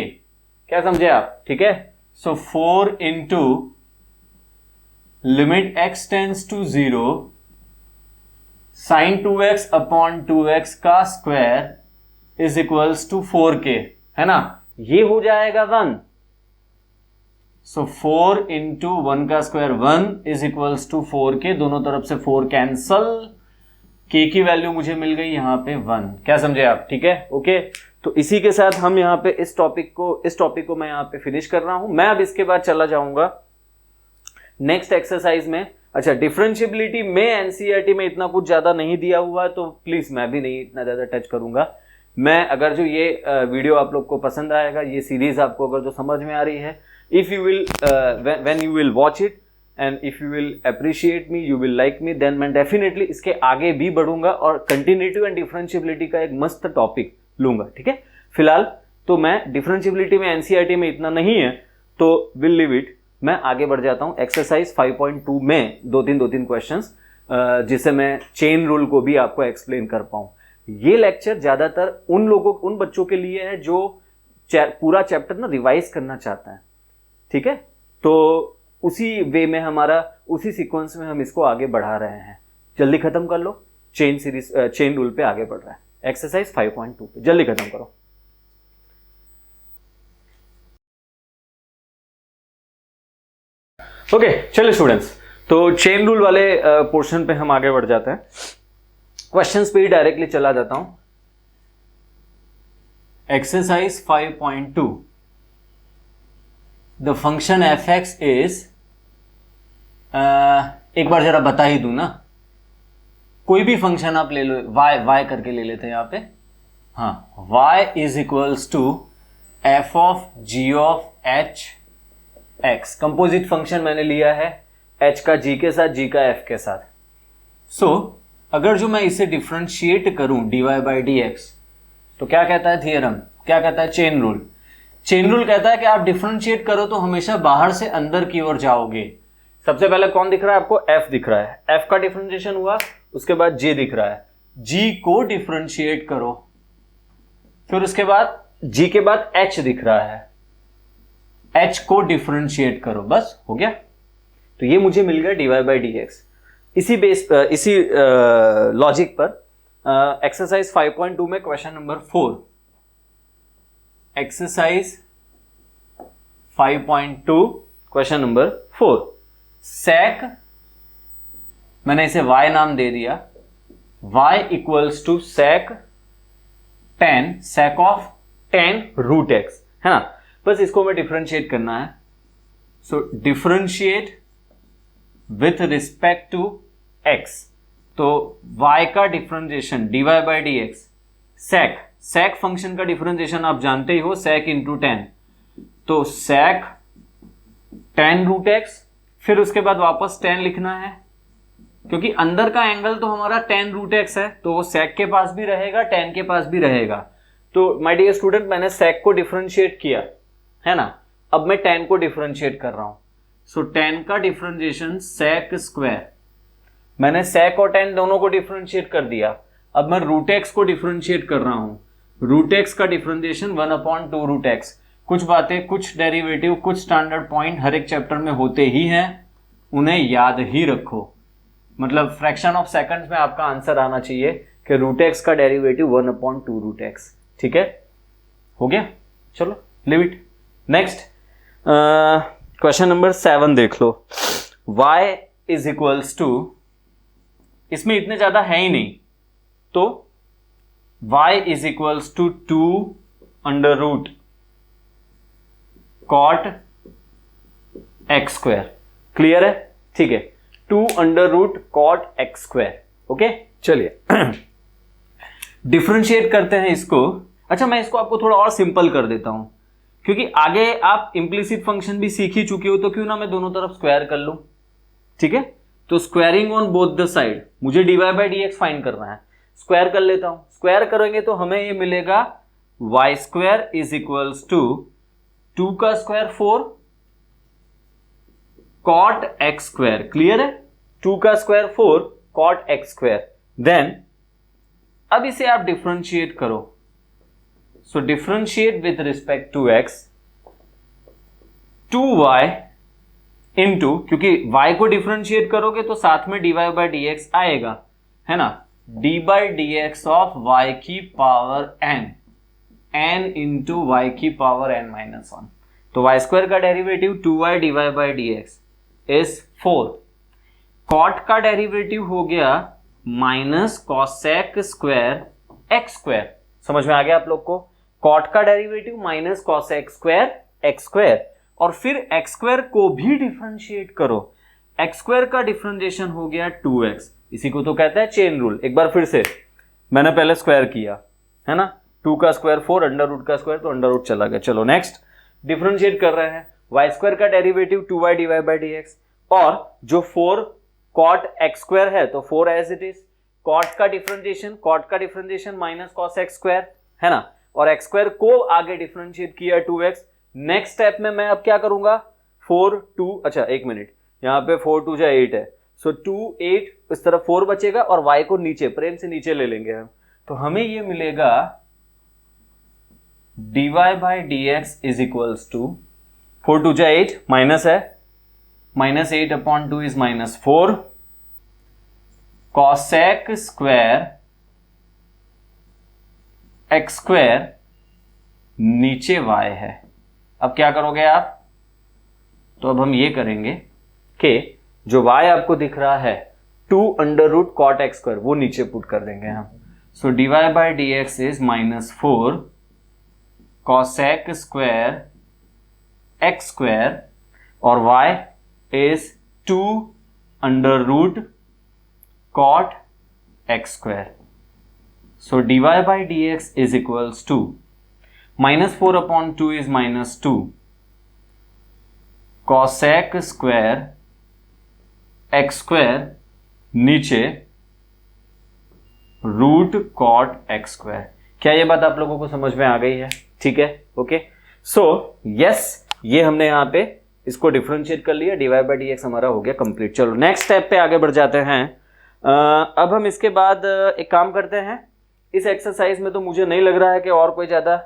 क्या समझे आप? ठीक है, so 4 into limit x tends to 0 sine 2x upon 2x का square is equals to 4k, है ना? ये हो जाएगा 1। सो 4 इंटू 1 का square 1 is equals to 4k, दोनों तरफ से 4 कैंसल, k की वैल्यू मुझे मिल गई यहां पे 1। क्या समझे आप? ठीक है, ओके। तो इसी के साथ हम यहाँ पे इस टॉपिक को मैं यहाँ पे फिनिश कर रहा हूं। मैं अब इसके बाद चला जाऊंगा नेक्स्ट एक्सरसाइज में। अच्छा, डिफरेंशियबिलिटी में एनसीईआरटी में इतना कुछ ज्यादा नहीं दिया हुआ है, तो प्लीज मैं भी नहीं इतना ज्यादा टच करूंगा। मैं अगर जो ये वीडियो आप लोग को पसंद आएगा, ये सीरीज आपको अगर जो समझ में आ रही है, if you will when you will watch it and if you will appreciate me, you will like me, then मैं डेफिनेटली इसके आगे भी बढ़ूंगा और कंटिन्यूटी एंड डिफरेंशियबिलिटी का एक मस्त टॉपिक लूंगा। ठीक है, फिलहाल तो मैं डिफरेंशियबिलिटी में एनसीईआरटी में इतना नहीं है, तो विल लीव इट। मैं आगे बढ़ जाता हूं एक्सरसाइज 5.2 में दो तीन क्वेश्चंस, जिससे मैं चेन रूल को भी आपको एक्सप्लेन कर पाऊं। ये लेक्चर ज्यादातर उन बच्चों के लिए है जो पूरा चैप्टर ना रिवाइज करना चाहता है। ठीक है, तो उसी वे में उसी सीक्वेंस में हम इसको आगे बढ़ा रहे हैं। जल्दी खत्म कर लो, चेन रूल पे आगे बढ़ रहा है। एक्सरसाइज 5.2 पे जल्दी खत्म करो। ओके, चलिए स्टूडेंट्स, तो चेन रूल वाले पोर्शन पे हम आगे बढ़ जाते हैं। क्वेश्चंस पे ही डायरेक्टली चला जाता हूं। Exercise 5.2, the function F x is, एक बार जरा बता ही दूं ना, कोई भी फंक्शन आप ले लो, y करके ले लेते हैं यहां पे। हाँ, y is equals to F of g of h x. Composite function मैंने लिया है एच का जी के साथ, जी का एफ के साथ। सो अगर जो मैं इसे डिफ्रेंशिएट करूं dy बाई डी एक्स, तो क्या कहता है थियरम, क्या कहता है चेन रूल? चेन रूल कहता है कि आप डिफरेंशिएट करो तो हमेशा बाहर से अंदर की ओर जाओगे। सबसे पहले कौन दिख रहा है आपको? एफ दिख रहा है, एफ का डिफरेंशिएशन हुआ, उसके बाद जी दिख रहा है, जी को डिफरेंशिएट करो, फिर उसके बाद जी के बाद एच दिख रहा है, एच को डिफरेंशिएट करो, बस हो गया। तो ये मुझे मिल गया dy बाई डी एक्स। इसी लॉजिक पर एक्सरसाइज 5.2 में question number 4, exercise 5.2 question number 4, sec, मैंने इसे y नाम दे दिया, y equals to sec tan, sec of tan root x, है ना। बस इसको हमें डिफरेंशिएट करना है। So differentiate with respect to x, तो y का differentiation dy by D x, sec function का डिफरेंशिएशन आप जानते ही हो, sec इंटू tan, तो sec tan रूट x, फिर उसके बाद वापस tan लिखना है, क्योंकि अंदर का एंगल तो हमारा tan रूट x है, तो वो sec के पास भी रहेगा, tan के पास भी रहेगा। तो माय डियर स्टूडेंट, मैंने sec को डिफरेंशिएट किया है ना, अब मैं tan को डिफरेंशिएट कर रहा हूं। सो tan का डिफरेंशिएशन sec स्क्वायर, मैंने sec और tan दोनों को डिफरेंशिएट कर दिया, अब मैं रूट x को डिफरेंशिएट कर रहा हूं। रूट x का डिफरेंशिएशन 1/2 रूट x। कुछ बातें, कुछ डेरिवेटिव, कुछ स्टैंडर्ड पॉइंट हर एक चैप्टर में होते ही हैं, उन्हें याद ही रखो। मतलब फ्रैक्शन ऑफ सेकंड्स में आपका आंसर आना चाहिए कि रूट x का डेरिवेटिव 1/2 रूट x। ठीक है, हो गया, चलो leave it. Next question number 7 देख लो। y इज इक्वल्स टू, इसमें इतने ज्यादा है ही नहीं, तो y is equals to 2 under root cot x square. Clear है? ठीक है, 2 under root cot x square. Okay, चलिए डिफरेंशिएट करते हैं इसको। अच्छा, मैं इसको आपको थोड़ा और सिंपल कर देता हूं, क्योंकि आगे आप इम्प्लिसिट फंक्शन भी सीख ही चुके हो, तो क्यों ना मैं दोनों तरफ स्क्वायर कर लूं। ठीक है, तो squaring on both the side, मुझे dy by D x find करना है, स्क्वायर कर लेता हूं। स्क्वायर करेंगे तो हमें ये मिलेगा y square is equals to 2 का square 4 cot x square. Clear है? 2 का square 4 cot x square. Then अब इसे आप डिफरेंशिएट करो। So differentiate with respect to x, 2y into, क्योंकि y को डिफरेंशिएट करोगे तो साथ में dy बाई डी एक्स आएगा, है ना, d by D x of y की पावर n इंटू y की पावर n माइनस 1। तो y स्क्वायर का derivative 2y dy by D x is 4। Cot का डेरिवेटिव हो गया minus cosec square x square. समझ में आ गया आप लोग को? कॉट का derivative minus cosec square x square, और फिर एक्स स्क्वायर को भी डिफरेंशिएट करो। एक्स स्क्वायर का डिफरेंशिएशन हो गया 2x, इसी को तो कहते हैं चेन रूल। एक बार फिर से, मैंने पहले स्क्वायर किया है ना, 2 का स्क्वायर 4, अंडर रूट का स्क्वायर तो अंडर रूट चला गया। चलो नेक्स्ट डिफरेंशिएट कर रहे हैं। y स्क्वायर का derivative 2y dy by D x, और जो 4 कॉट एक्स स्क्वायर है तो 4 एज इट इज। कॉट का differentiation minus cos x square, है ना, और एक्स स्क्वायर को आगे डिफरेंशिएट किया 2x। नेक्स्ट स्टेप में मैं अब क्या करूंगा, 4 2, अच्छा एक मिनट, यहाँ पे 4 2 8 है, सो 2 8, इस तरफ 4 बचेगा और y को नीचे, प्रेम से नीचे ले लेंगे हम, तो हमें ये मिलेगा dy by D x is equals to 4 2 8, minus है, minus 8/2 is minus 4 cosec square x square, नीचे y है। अब क्या करोगे आप? तो अब हम ये करेंगे कि जो y आपको दिख रहा है 2 under root cot x square, वो नीचे पुट कर देंगे हम। So dy by D x is minus 4 cosec square x square, और y is 2 under root cot x square. So dy by D x is equals to -4/2 is -2 cosec square x square नीचे रूट कॉट एक्स स्क्वायर। क्या ये बात आप लोगों को समझ में आ गई है? ठीक है, ओके। सो यस, ये हमने यहां पे इसको डिफरेंशिएट कर लिया, dy बाई dx हमारा हो गया कंप्लीट। चलो नेक्स्ट स्टेप पे आगे बढ़ जाते हैं। अब हम इसके बाद एक काम करते हैं, इस एक्सरसाइज में तो मुझे नहीं लग रहा है कि और कोई ज्यादा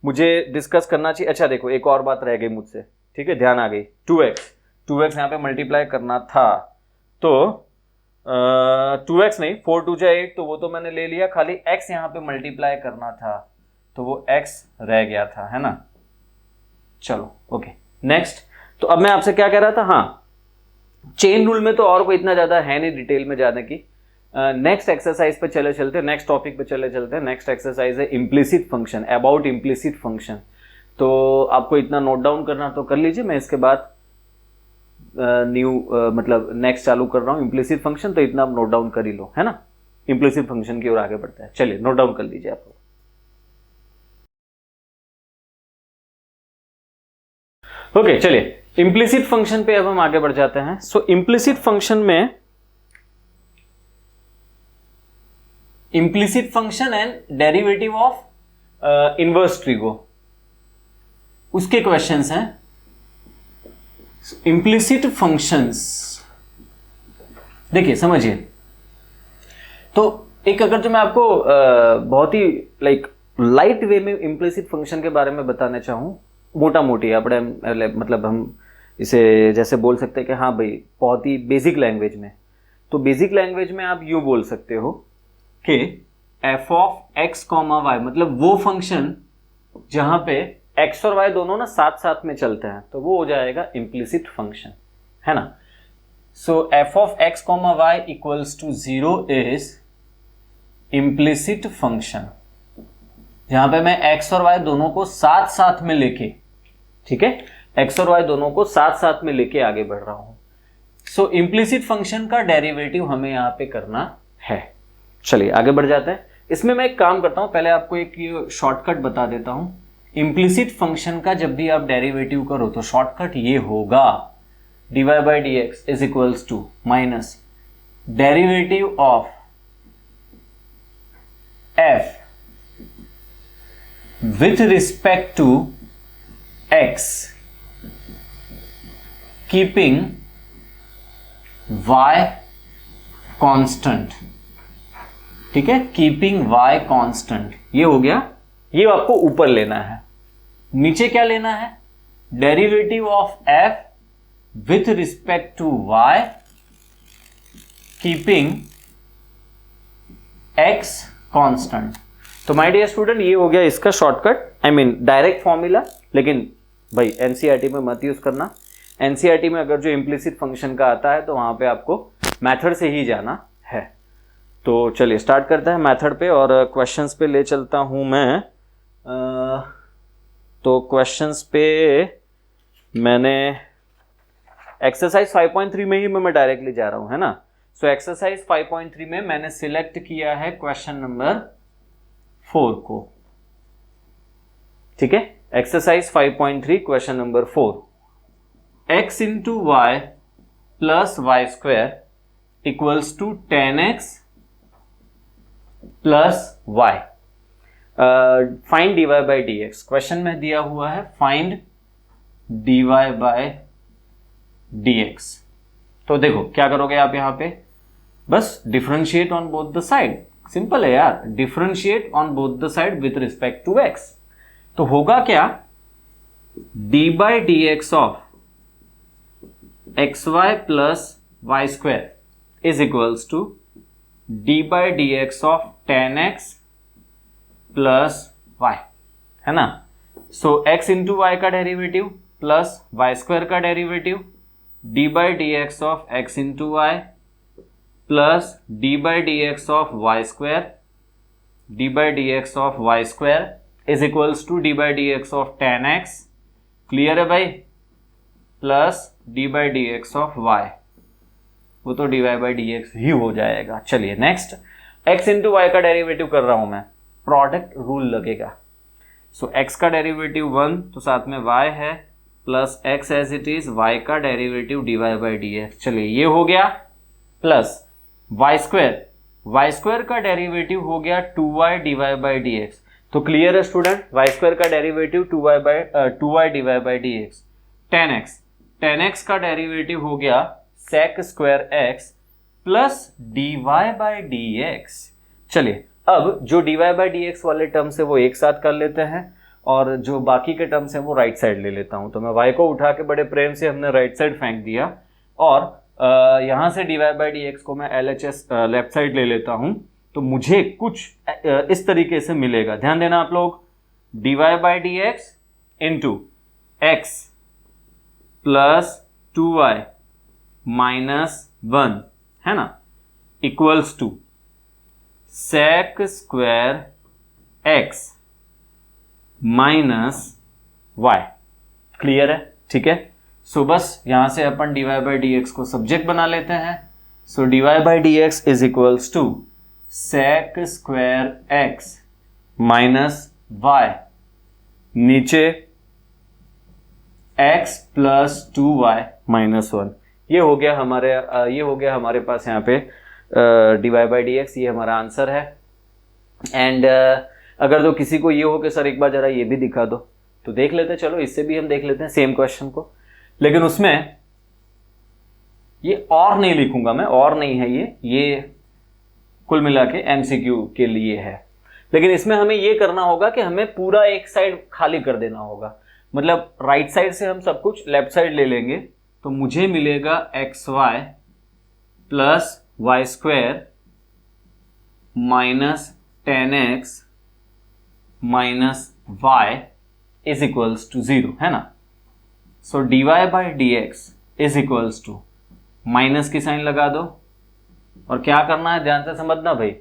मुझे डिस्कस करना चाहिए। अच्छा देखो, एक और बात रह गई मुझसे, ठीक है, ध्यान आ गई। 2x यहाँ पे मल्टीप्लाई करना था, तो 2x नहीं, 4 2 जा 8, तो वो तो मैंने ले लिया, खाली x यहाँ पे मल्टीप्लाई करना था, तो वो x रह गया था, है ना। चलो ओके, नेक्स्ट। तो अब मैं आपसे क्या कह रहा था, हाँ, चेन रूल में तो और कोई इतना ज्यादा है नहीं डिटेल में जाने की। नेक्स्ट एक्सरसाइज पे चले चलते हैं, नेक्स्ट टॉपिक पे चले चलते हैं। नेक्स्ट एक्सरसाइज है implicit function, about implicit function. तो आपको इतना नोट डाउन करना तो कर लीजिए, मैं इसके बाद मतलब नेक्स्ट चालू कर रहा हूँ इम्प्लिसिट फंक्शन, तो इतना आप नोट डाउन कर ही लो, है ना। इम्प्लिसिट फंक्शन की ओर आगे बढ़ता है, चलिए नोट डाउन कर लीजिए आप लोग। ओके, चलिए इम्प्लिसिट फंक्शन पे अब हम आगे बढ़ जाते हैं। सो इम्प्लिसिट फंक्शन में implicit function and derivative of inverse trigo, उसके क्वेश्चंस हैं। इम्प्लिसिट फंक्शंस देखिए, समझिए। तो एक अगर जो मैं आपको बहुत ही लाइट वे में इम्प्लिसिट फंक्शन के बारे में बताना चाहूं, मोटा मोटी अपने मतलब हम इसे जैसे बोल सकते हैं कि हाँ भाई बहुत ही बेसिक लैंग्वेज में, तो बेसिक लैंग्वेज में आप यूं बोल सकते हो कि f of x comma y, मतलब वो फंक्शन जहां पे एक्स और वाई दोनों ना साथ साथ में चलते हैं, तो वो हो जाएगा इम्प्लिसिट फंक्शन, है ना। So F of x comma Y equals to 0 is implicit function, जहां पे मैं एक्स और वाई दोनों को साथ साथ में लेके, ठीक है, एक्स और वाई दोनों को साथ साथ में लेके आगे बढ़ रहा हूं। सो इम्प्लिसिट फंक्शन का डेरिवेटिव हमें यहां पे करना है। चलिए आगे बढ़ जाते हैं। इसमें मैं एक काम करता हूं, पहले आपको एक शॉर्टकट बता देता हूं। इम्प्लिसिट फंक्शन का जब भी आप डेरिवेटिव करो तो शॉर्टकट ये होगा, dy by D x is equals to minus derivative of f with respect to x keeping y constant, ठीक है, कीपिंग y कांस्टेंट, ये हो गया। ये आपको ऊपर लेना है, नीचे क्या लेना है, derivative of f with respect to y keeping x constant. तो माय डियर स्टूडेंट, ये हो गया इसका shortcut, I mean direct formula, लेकिन भाई एनसीईआरटी में मत यूज करना। एनसीईआरटी में अगर जो इम्प्लिसिट फंक्शन का आता है तो वहां पे आपको मेथड से ही जाना है। तो चलिए स्टार्ट करते हैं मेथड पे और क्वेश्चंस पे ले चलता हूं मैं। तो क्वेश्चंस पे मैंने एक्सरसाइज 5.3 में ही मैं डायरेक्टली जा रहा हूं, है ना। सो एक्सरसाइज 5.3 में मैंने सिलेक्ट किया है क्वेश्चन नंबर 4 को, ठीक है। Exercise 5.3 question number 4, x into y plus Y square equals to 10x plus y. Find dy by D x, question में दिया हुआ है फाइंड dy बाय dx। तो देखो क्या करोगे आप यहां पे, बस differentiate on both the side, simple है यार, differentiate on both the side with respect to x। तो होगा क्या, dy by D x of x y plus Y square is equals to D by D x of 10x plus y, है ना। सो x इंटू वाई का डेरिवेटिव प्लस वाई स्क्वायर का derivative, d by D x of x into y plus D by D x of Y square, D by D x of Y square is equals to D by D x of 10x, clear है भाई, plus D by D x of Y, वो तो D Y by D X ही हो जाएगा। चलिए नेक्स्ट, x इंटू वाई का डेरिवेटिव कर रहा हूं मैं, प्रोडक्ट रूल लगेगा। सो x का डेरिवेटिव 1, तो साथ में y है plus X as it is, Y का derivative dy by D X. चलिए ये हो गया, प्लस वाई स्क्वायर का डेरिवेटिव हो गया 2y dy by D x. तो क्लियर है स्टूडेंट, वाई स्क्वायर का derivative 2y dy by D X. Tan X का डेरिवेटिव हो गया sec square x plus dy by D X. चलिए अब जो dy बाई डी एक्स वाले टर्म्स है वो एक साथ कर लेते हैं, और जो बाकी के टर्म्स हैं वो राइट साइड ले लेता हूं। तो मैं y को उठा के बड़े प्रेम से हमने राइट साइड फेंक दिया, और यहां से dy बाई डी एक्स को मैं LHS लेफ्ट साइड ले लेता हूं। तो मुझे कुछ इस तरीके से मिलेगा, ध्यान देना आप लोग, dy by D x into x plus 2y minus 1 है ना, equals to sec square x minus y। Clear है, ठीक है। सो बस यहां से अपन dy बाई डी एक्स को सब्जेक्ट बना लेते हैं। So dy by D x is equals to sec square x minus y, नीचे x प्लस 2y माइनस 1। ये हो गया हमारे पास यहाँ पे dy बाई डी एक्स, ये हमारा आंसर है। एंड अगर तो किसी को ये हो कि सर एक बार जरा ये भी दिखा दो, तो देख लेते हैं। चलो इससे भी हम देख लेते हैं सेम क्वेश्चन को, लेकिन उसमें ये और नहीं लिखूंगा मैं, और नहीं है ये कुल मिला के MCQ के लिए है। लेकिन इसमें हमें ये करना होगा कि हमें पूरा एक साइड खाली कर देना होगा, मतलब राइट साइड से हम सब कुछ लेफ्ट साइड ले लेंगे। तो मुझे मिलेगा XY plus Y square minus 10x minus y is equals to 0, है ना। So dy by D x is equals to, minus की साइन लगा दो, और क्या करना है ध्यान से समझना भाई,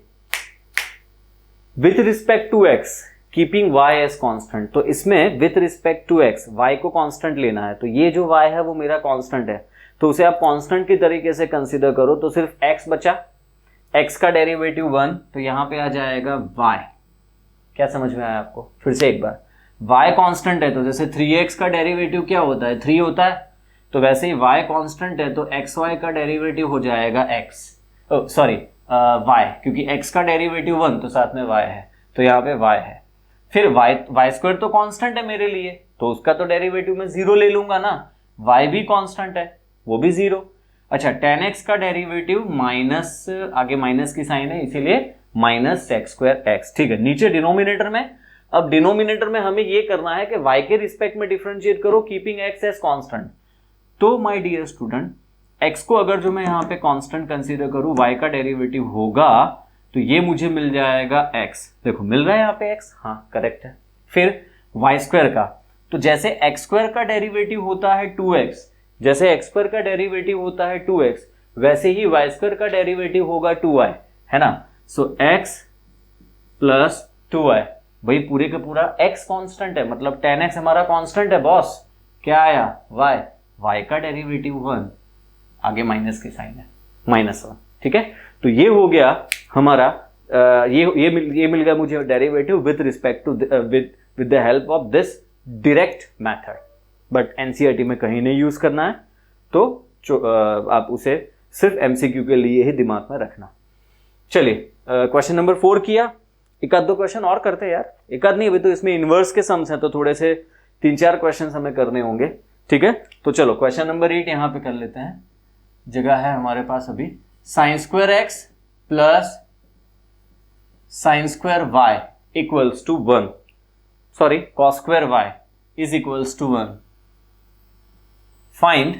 with respect to x keeping y as constant. तो इसमें with respect to x y को कांस्टेंट लेना है, तो ये जो y है वो मेरा कांस्टेंट है, तो उसे आप कांस्टेंट की तरीके से कंसीडर करो। तो सिर्फ x बचा, x का डेरिवेटिव 1, तो यहां पे आ जाएगा y। क्या समझ में आया आपको? फिर से एक बार, y कांस्टेंट है तो जैसे 3x का डेरिवेटिव क्या होता है, 3 होता है, तो वैसे ही y कांस्टेंट है तो xy का डेरिवेटिव हो जाएगा y, क्योंकि x का डेरिवेटिव 1 तो साथ में y है, तो यहाँ पे y है। फिर y स्क्वायर तो कांस्टेंट है मेरे लिए, तो उसका तो डेरिवेटिव मैं 0 ले लूंगा ना, y भी कांस्टेंट है वो भी 0। अच्छा 10x का डेरिवेटिव माइनस, आगे माइनस की साइन है इसीलिए माइनस sec स्क्वायर x, ठीक है। नीचे डिनोमिनेटर में, अब डिनोमिनेटर में हमें ये करना है कि y के रिस्पेक्ट में डिफरेंशिएट करो कीपिंग x एज कांस्टेंट। तो माय डियर स्टूडेंट, x को अगर जो मैं यहाँ पे कांस्टेंट कंसीडर करूँ, y का डेरिवेटिव होगा तो ये मुझे मिल जाएगा x। देखो मिल रहा है यहाँ पे x, हाँ करेक्ट है। फिर y स्क्वायर का, तो जैसे x स्क्वायर का डेरिवेटिव होता है 2x, जैसे x स्क्वायर का डेरिवेटिव होता है 2x, वैसे ही y स्क्वायर का डेरिवेटिव होगा 2y, है ना। सो x प्लस 2y, भाई पूरे का पूरा x कांस्टेंट है, मतलब 10x हमारा कांस्टेंट है बॉस। क्या आया y का डेरिवेटिव 1, आगे माइनस की साइन है -1, ठीक है। तो ये हो गया हमारा ये मिल गया मुझे derivative with respect to with the help of this direct method, but NCERT में कहीं नहीं यूज करना है, तो आप उसे सिर्फ एमसीक्यू के लिए ही दिमाग में रखना। चलिए क्वेश्चन नंबर 4 किया, एक आध दो क्वेश्चन और करते हैं यार, एक आध नहीं, अभी तो इसमें इनवर्स के सम्स हैं तो थोड़े से 3-4 क्वेश्चन हमें करने होंगे, ठीक है। तो चलो क्वेश्चन नंबर 8 यहाँ पे कर लेते हैं, जगह है हमारे पास अभी। Sine square x plus sine square y equals to 1, sorry cos square y is equals to 1। Find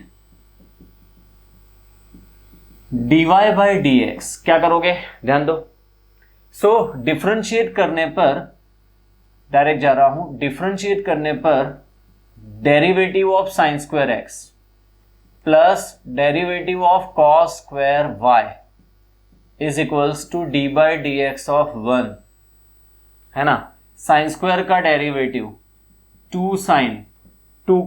dy by D x. क्या करोगे ध्यान दो। सो डिफरेंशिएट करने पर, डायरेक्ट जा रहा हूं, डिफरेंशिएट करने पर derivative of sine square x plus derivative of cos square y is equals to D by D x of 1, है ना। साइन स्क्वायर का डेरिवेटिव 2 साइन, 2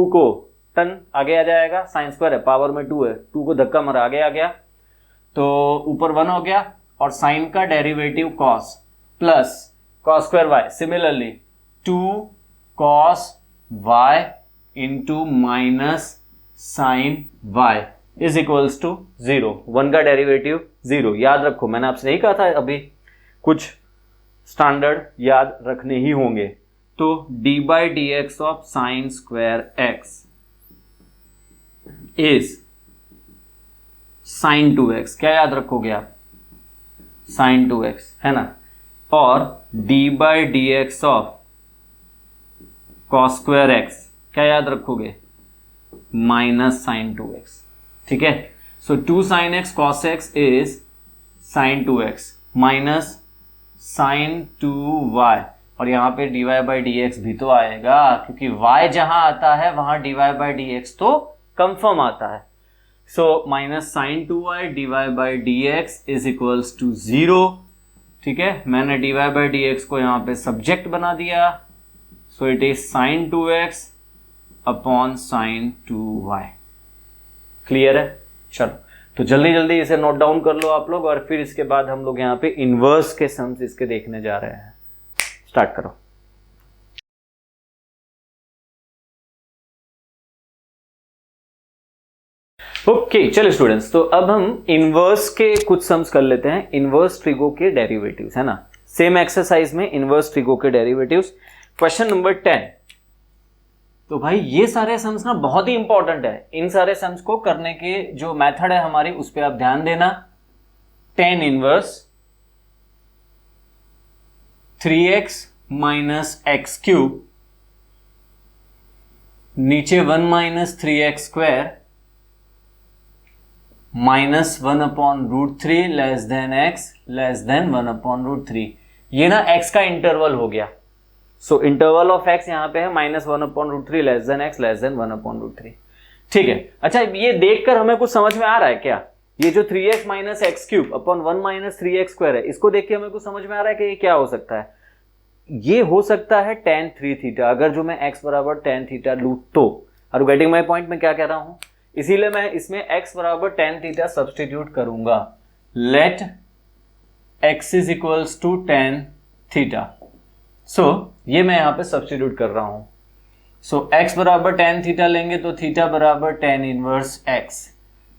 को टन आगे आ जाएगा, साइन स्क्वायर है पावर में 2 है, 2 को धक्का मारा आगे आ गया तो ऊपर 1 हो गया, और साइन का derivative cos plus cos square y, similarly 2 cos y into minus sine y is equals to 0। 1 का डेरिवेटिव 0। याद रखो, मैंने आपसे नहीं कहा था अभी कुछ स्टैंडर्ड याद रखने ही होंगे। तो D by D x of sine square x is sine 2x। क्या याद रखोगे आप? साइन 2x, है ना। और d by D x of cos square x क्या याद रखोगे? Minus sine 2x। ठीक है, so 2 sine x cos x is sine 2x minus sine 2y, और यहां पे dy बाई डी एक्स भी तो आएगा, क्योंकि y जहां आता है वहां dy बाई डी एक्स तो कंफर्म आता है। So minus sine 2y dy by D x is equals to 0। ठीक है, मैंने dy बाई डी एक्स को यहां पे सब्जेक्ट बना दिया, so it is sine 2x upon sine 2y। Clear है? चलो, तो जल्दी जल्दी इसे नोट डाउन कर लो आप लोग, और फिर इसके बाद हम लोग यहाँ पे इनवर्स के सम्स इसके देखने जा रहे हैं। स्टार्ट करो। ओके, चलो स्टूडेंट्स, तो अब हम इनवर्स के कुछ सम्स कर लेते हैं। इनवर्स ट्रिगो के डेरिवेटिव्स, है ना। सेम एक्सरसाइज में इनवर्स ट्रिगो के डेरिवेटिव्स। Question number 10। तो भाई ये सारे सम्स ना बहुत ही इंपॉर्टेंट है। इन सारे सम्स को करने के जो मेथड है हमारी, उस पर आप ध्यान देना। tan inverse 3x minus x cube, नीचे 1 minus 3x square minus 1 upon root 3 less than x less than 1 upon root 3। ये ना x का इंटरवल हो गया। सो इंटरवल ऑफ x यहां पे है minus 1 upon root 3 less than x less than 1 upon root 3। ठीक है, अच्छा ये देखकर हमें कुछ समझ में आ रहा है क्या? ये जो 3x minus x cube upon 1 minus 3x square है, इसको देख के हमें कुछ समझ में आ रहा है कि ये क्या हो सकता है? ये हो सकता है tan 3 थीटा। अगर जो मैं x बराबर tan थीटा लूं तो, are you getting my point? मैं क्या कह रहा हूं? इसीलिए मैं इसमें x बराबर tan थीटा सब्सटीट्यूट करूंगा। Let x is equals to tan theta. So ये मैं यहां पे सब्सटीट्यूट कर रहा हूं। सो x बराबर tan थीटा लेंगे तो थीटा बराबर tan inverse x,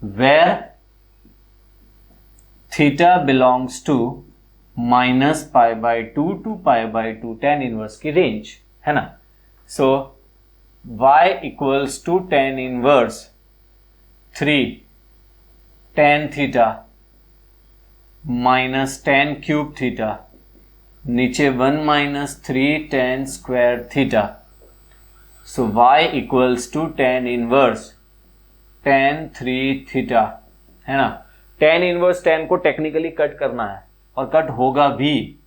where theta belongs to minus pi by 2 to pi by 2 tan inverse की रेंज, है ना। So y equals to tan inverse 3 tan theta minus tan cube theta, नीचे 1 minus 3 tan square theta. So y equals to tan inverse tan 3 theta, है ना। tan इनवर्स tan को टेक्निकली कट करना है, और कट होगा भी,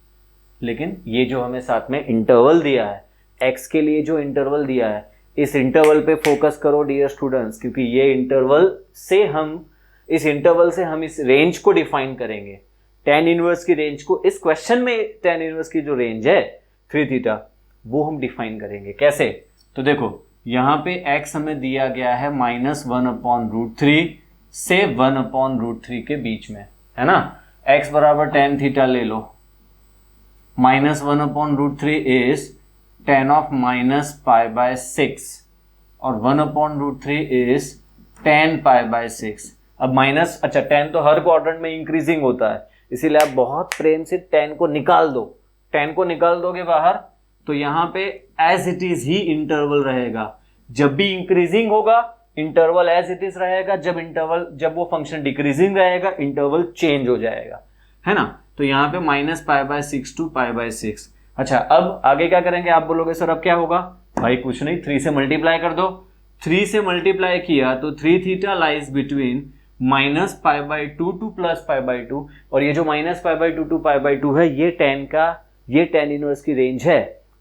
लेकिन ये जो हमें साथ में इंटरवल दिया है, x के लिए जो इंटरवल दिया है, इस इंटरवल पे फोकस करो डियर स्टूडेंट्स, क्योंकि ये इंटरवल से हम इस रेंज को डिफाइन करेंगे। tan इनवर्स की रेंज को, इस क्वेश्चन में tan इनवर्स की जो रेंज है 3 थीटा, वो हम डिफाइन करेंगे। कैसे? तो देखो यहां पे x हमें दिया गया है माइनस 1 अपॉन रूट 3 से 1 अपॉन रूट 3 के बीच में, है ना। x बराबर tan थीटा ले लो, minus 1 upon root 3 is tan of minus pi by 6, और 1 upon root 3 is tan pi by 6। अब माइनस, अच्छा tan तो हर क्वाड्रेंट में इंक्रीजिंग होता है, इसीलिए आप बहुत प्रेम से tan को निकाल दो। tan को निकाल दोगे बाहर तो यहाँ पे एज इट इज ही इंटरवल रहेगा। जब भी इंक्रीजिंग होगा इंटरवल एज इट इज रहेगा, जब वो फंक्शन डिक्रीजिंग रहेगा इंटरवल चेंज हो जाएगा, है ना। तो यहाँ पे minus pi by 6 to pi by 6। अच्छा, अब आगे क्या करेंगे? आप बोलोगे सर अब क्या होगा? भाई कुछ नहीं, 3 से मल्टीप्लाई कर दो। 3 से मल्टीप्लाई किया तो 3 theta lies between minus pi by 2 to plus pi by 2, और ये जो minus pi by 2 to pi by 2 है, ये tan इनवर्स की रेंज है।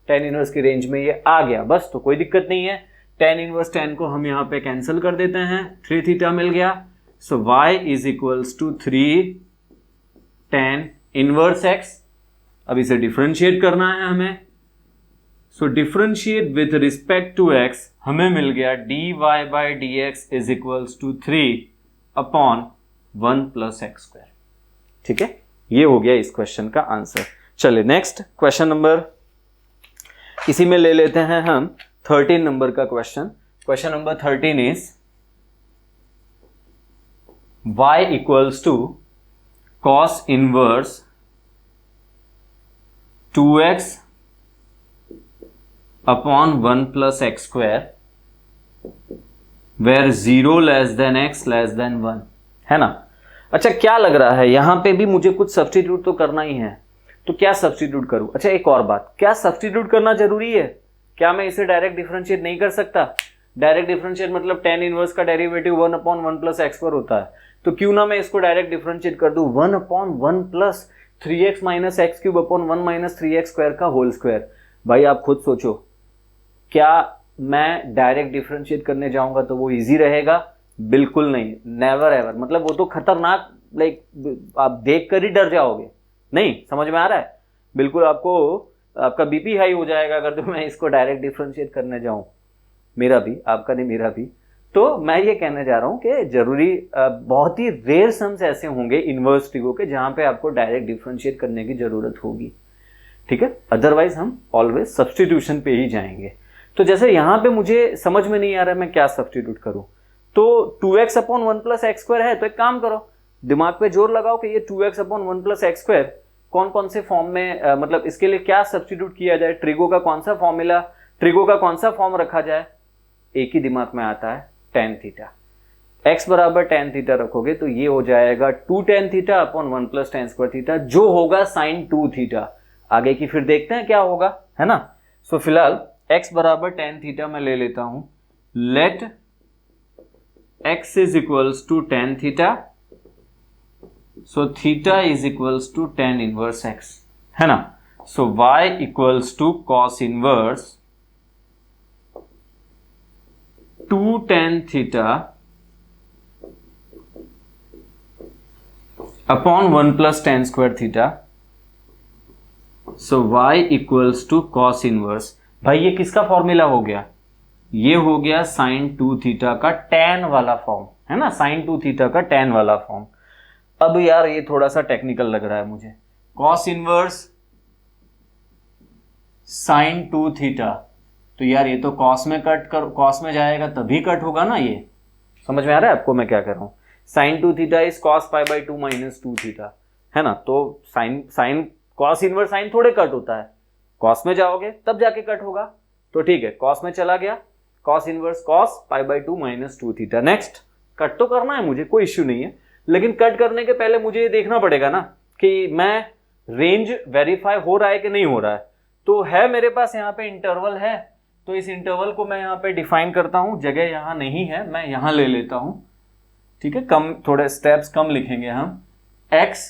tan इनवर्स की रेंज में ये आ गया, बस, तो कोई दिक्कत नहीं है। tan इनवर्स tan को हम यहाँ पे कैंसिल कर देते हैं, 3 थीटा मिल गया। So y is equals to 3 tan inverse x। अब इसे डिफरेंशिएट करना है हमें। So differentiate with respect to x, हमें मिल गया dy by D x is equals to 3 upon 1 plus x square. ठीक है, ये हो गया इस क्वेश्चन का आंसर। चलिए नेक्स्ट क्वेश्चन नंबर, इसी में ले लेते हैं हम 13 नंबर का question. Question number 13 is y equals to cos inverse 2x upon 1 plus x square where 0 less than x less than 1, है ना। अच्छा, क्या लग रहा है यहां पे भी मुझे कुछ सब्स्टिट्यूट तो करना ही है, तो क्या सब्स्टिट्यूट करूं? अच्छा, एक और बात, क्या सब्स्टिट्यूट करना जरूरी है? क्या मैं इसे डायरेक्ट डिफरेंशिएट नहीं कर सकता? डायरेक्ट डिफरेंशिएट मतलब tan इनवर्स का derivative 1 upon 1 plus x square होता है, तो क्यों ना मैं इसको डायरेक्ट डिफरेंशिएट कर दूं 1 upon 1 plus 3x minus x cube upon 1 minus 3x square का होल स्क्वायर। भाई आप खुद सोचो, क्या मैं डायरेक्ट डिफरेंशिएट करने जाऊंगा तो वो इजी रहेगा? बिल्कुल नहीं, नेवर एवर। मतलब वो तो खतरनाक, लाइक आप देख कर ही डर जाओगे। नहीं समझ में आ रहा है? बिल्कुल आपका बीपी हाई हो जाएगा अगर तो मैं इसको डायरेक्ट डिफरेंशिएट करने जाऊं। मेरा भी, आपका नहीं, मेरा भी। तो मैं ये कहने जा रहा हूं कि जरूरी बहुत ही रेयर सम्स ऐसे होंगे इनवर्स ट्रिगो के जहां पे आपको डायरेक्ट डिफरेंशिएट करने की जरूरत होगी, ठीक है। अदरवाइज हम ऑलवेज सब्स्टिट्यूशन पे ही जाएंगे। तो जैसे यहां पे मुझे समझ में नहीं आ रहा है मैं क्या सब्स्टिट्यूट करूं, तो 2x upon 1 plus x square है, तो एक काम करो, दिमाग पे जोर लगाओ कि ये 2x upon 1 plus x square कौन कौन से फॉर्म में मतलब इसके लिए क्या सब्स्टिट्यूट किया जाए, ट्रिगो का कौन सा फॉर्मूला, ट्रिगो का कौन सा फॉर्म रखा जाए? एक ही दिमाग में आता है, tan थीटा। x बराबर tan थीटा रखोगे तो ये हो जाएगा 2 tan theta upon 1 plus tan square theta, जो होगा sin 2 थीटा। आगे की फिर देखते हैं क्या होगा, है ना। सो फिलहाल x बराबर tan थीटा मैं ले लेता हूं, let x is equals to tan theta, so theta is equals to tan inverse x, है ना। So y equals to cos inverse 2 tan theta upon 1 plus tan square theta, so y equals to cos inverse. भाई ये किसका फॉर्मूला हो गया? ये हो गया sin 2 थीटा का tan वाला फॉर्म, है ना, sin 2 थीटा का tan वाला फॉर्म। अब यार ये थोड़ा सा टेक्निकल लग रहा है मुझे, cos इनवर्स sin 2 थीटा, तो यार ये तो cos में cos में जाएगा तभी कट होगा ना। ये समझ में आ रहा है आपको मैं क्या कर रहा हूं? sin 2 theta is cos pi by 2 minus 2 theta, है ना। तो sin cos इनवर्स sin थोड़े कट होता है, cos में जाओगे तब जाके कट होगा। तो ठीक है, cos में चला गया, cos inverse cos pi by 2 minus 2 theta. Next, cut तो करना है मुझे, कोई इश्यू नहीं है, लेकिन कट करने के पहले मुझे ये देखना पड़ेगा ना कि मैं रेंज वेरीफाई हो रहा है कि नहीं हो रहा है। तो है मेरे पास यहाँ पे इंटरवल है, तो इस इंटरवल को मैं यहाँ पे डिफाइन करता हूं, जगह यहाँ नहीं है, मैं यहाँ ले लेता हूं, ठीक है। कम, थोड़े स्टेप्स कम लिखेंगे हम। x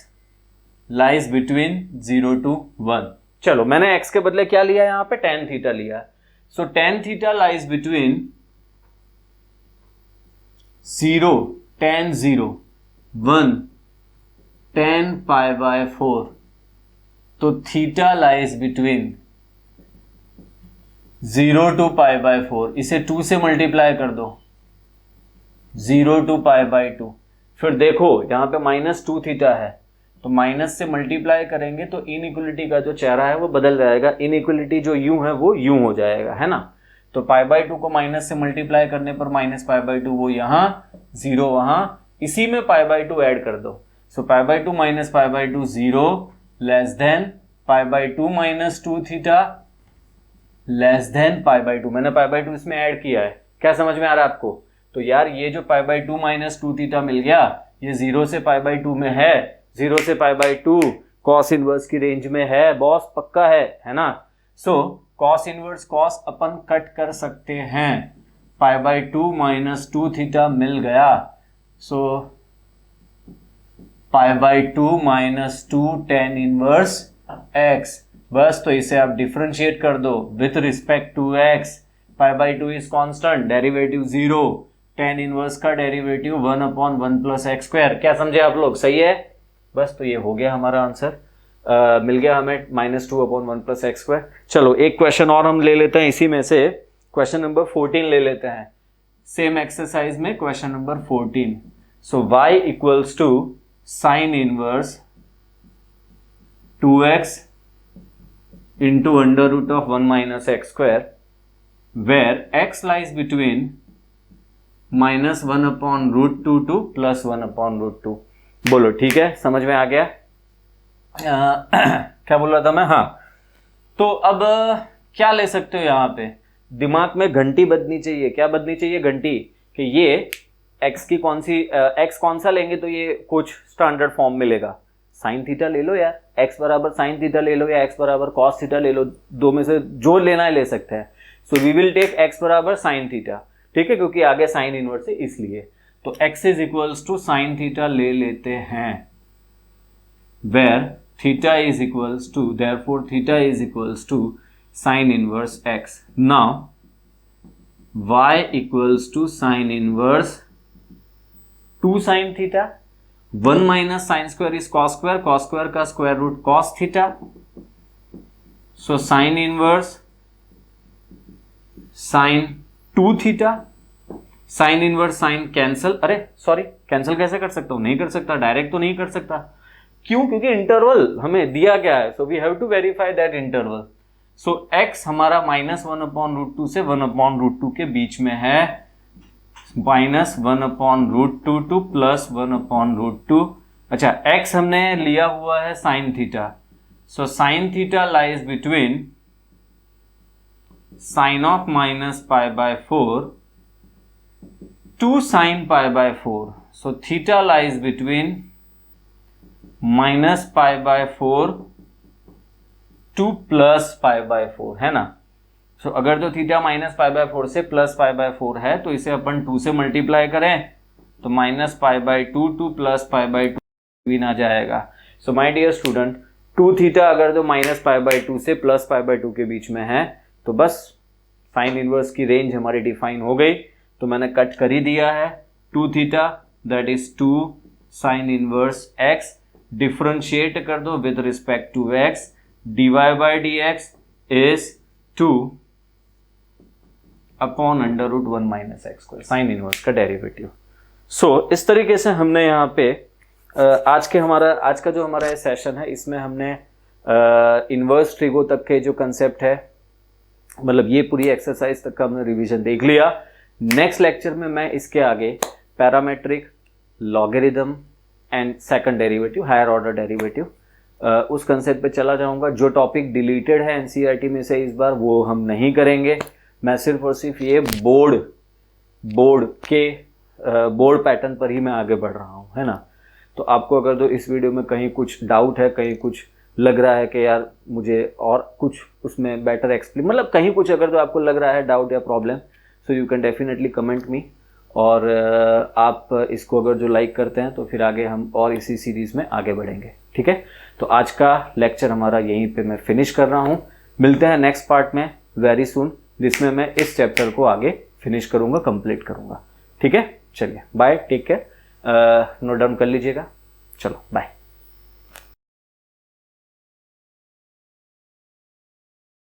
lies between 0 to 1। चलो मैंने x के बदले क्या लिया यहाँ पे? tan थीटा लिया। सो tan theta lies between 0 tan 0 1 tan pi bye 4, तो theta lies between 0 to pi by 4। इसे 2 से मल्टीप्लाई कर दो, 0 to पाई बाय 2। फिर देखो यहाँ पे माइनस 2 थीटा है, तो माइनस से मल्टीप्लाई करेंगे तो इनइक्वलिटी का जो चेहरा है वो बदल जाएगा, इनइक्वलिटी जो यूं है वो यूं हो जाएगा, है ना। तो पाई बाय 2 को माइनस से मल्टीप्लाई करने पर माइनस पाई बाय 2 वो यहाँ, 0 वहां, इसी में पाई बाय 2 ऐड कर दो। So pi by 2 minus pi by 2 0 less than pi by 2 minus 2 theta less than pi by 2। मैंने पाई बाय 2 इसमें ऐड किया है, क्या समझ में आ रहा है आपको? तो यार ये जो पाई बाय 2 माइनस 2 थीटा मिल गया, ये 0 से पाई बाय 2 में है, 0 से पाई बाय 2 cos इनवर्स की रेंज में है बॉस, पक्का है ना। सो cos इनवर्स cos अपन कट कर सकते हैं, पाई बाय 2 माइनस 2 थीटा मिल गया। So pi by 2 minus 2 tan inverse x, बस तो इसे आप डिफरेंशिएट कर दो with respect to x। Pi by 2 is constant, derivative 0, tan inverse का derivative 1 upon 1 plus x square. क्या समझे आप लोग? सही है, बस तो ये हो गया हमारा आंसर, मिल गया हमें -2 अपॉन 1 प्लस एक्स स्क्वायर। चलो एक क्वेश्चन और हम ले लेते हैं इसी में से, क्वेश्चन नंबर 14 ले लेते हैं सेम एक्सरसाइज में, question number 14। So y equals to sine inverse 2x into under root of 1 minus x square, where x lies between -1/√2 to +1/√2। बोलो ठीक है, समझ में आ गया? क्या बोल रहा था मैं? हाँ, तो अब क्या ले सकते हो यहाँ पे, दिमाग में घंटी बजनी चाहिए। क्या बजनी चाहिए? घंटी, कि ये x की कौन सी x कौन सा लेंगे तो ये कुछ स्टैंडर्ड फॉर्म मिलेगा। साइन थीटा ले लो यार, x बराबर साइन थीटा ले लो या x बराबर कॉस थीटा ले लो, दो में से जो लेना है ले सकते हैं। So we will take x बराबर साइन थीटा, ठीक है, क्योंकि आगे साइन इनवर्स है इसलिए। तो x is equals to sine theta ले लेते हैं, where theta is equals to, therefore theta is equals to sine inverse x। Now y equals to sine inverse 2 sine theta, 1 minus sine square is cos square का square root cos theta. So sine inverse sine 2 theta, sine inverse sine cancel, अरे सॉरी कैंसल कैसे कर सकता हूं? नहीं कर सकता, डायरेक्ट तो नहीं कर सकता। क्यों? क्योंकि इंटरवल हमें दिया गया है, so we have to verify that interval. So x हमारा -1/√2 से 1/√2 के बीच में है, -1/√2 टू +1/√2। अच्छा, x हमने लिया हुआ है sine theta, so sine theta lies between sine of -π/4 to sine π/4। So theta lies between -π/4 to +π/4, है ना? सो अगर तो थीटा -π/4 से +π/4 है तो इसे अपन 2 से मल्टीप्लाई करें तो -π/2 टू +π/2 भी आ जाएगा। So my dear student, 2 theta अगर तो -π/2 से +π/2 के बीच में है तो बस साइन इनवर्स की रेंज हमारी डिफाइन हो गई। तो मैंने कट कर ही दिया है 2 theta, that is 2 sine inverse x, differentiate कर दो with respect to x, dy/dx is 2 upon √1 - x², sine inverse का डेरिवेटिव। सो इस तरीके से हमने यहाँ पे आज का जो हमारा सेशन है इसमें हमने इनवर्स ट्रिगो तक के जो कंसेप्ट है, मतलब ये पूरी एक्सरसाइज तक का हमने रिवीजन देख लिया। नेक्स्ट लेक्चर में मैं इसके आगे parametric, logarithm and second derivative, higher order derivative, उस कंसेप्ट पे चला जाऊंगा। जो टॉपिक डिलीटेड है एनसीईआरटी में से इस बार वो हम नहीं करेंगे। मैं सिर्फ और सिर्फ ये बोर्ड पैटर्न पर ही मैं आगे बढ़ रहा हूँ, है ना? तो आपको अगर तो इस वीडियो में कहीं कुछ डाउट है, कहीं कुछ लग रहा है कि यार मुझे और कुछ उसमें बेटर एक्सप्लेन, मतलब कहीं कुछ अगर तो आपको लग रहा है डाउट या problem, so you can definitely comment me. और आप इसको अगर जो लाइक करते हैं तो फिर आगे हम और इसी सीरीज़ में आगे बढ़ेंगे, ठीक है? तो आज का लेक्चर हमारा यहीं पे मैं फिनिश कर रहा हूँ। मिलते हैं नेक्स्ट पार्ट में वेरी सुन, जिसमें मैं इस चैप्टर को आगे फिनिश करूँगा, कंप्लीट करूँगा, ठीक है? चलिए bye, take care, note down कर लीजिएगा। चलो बाय।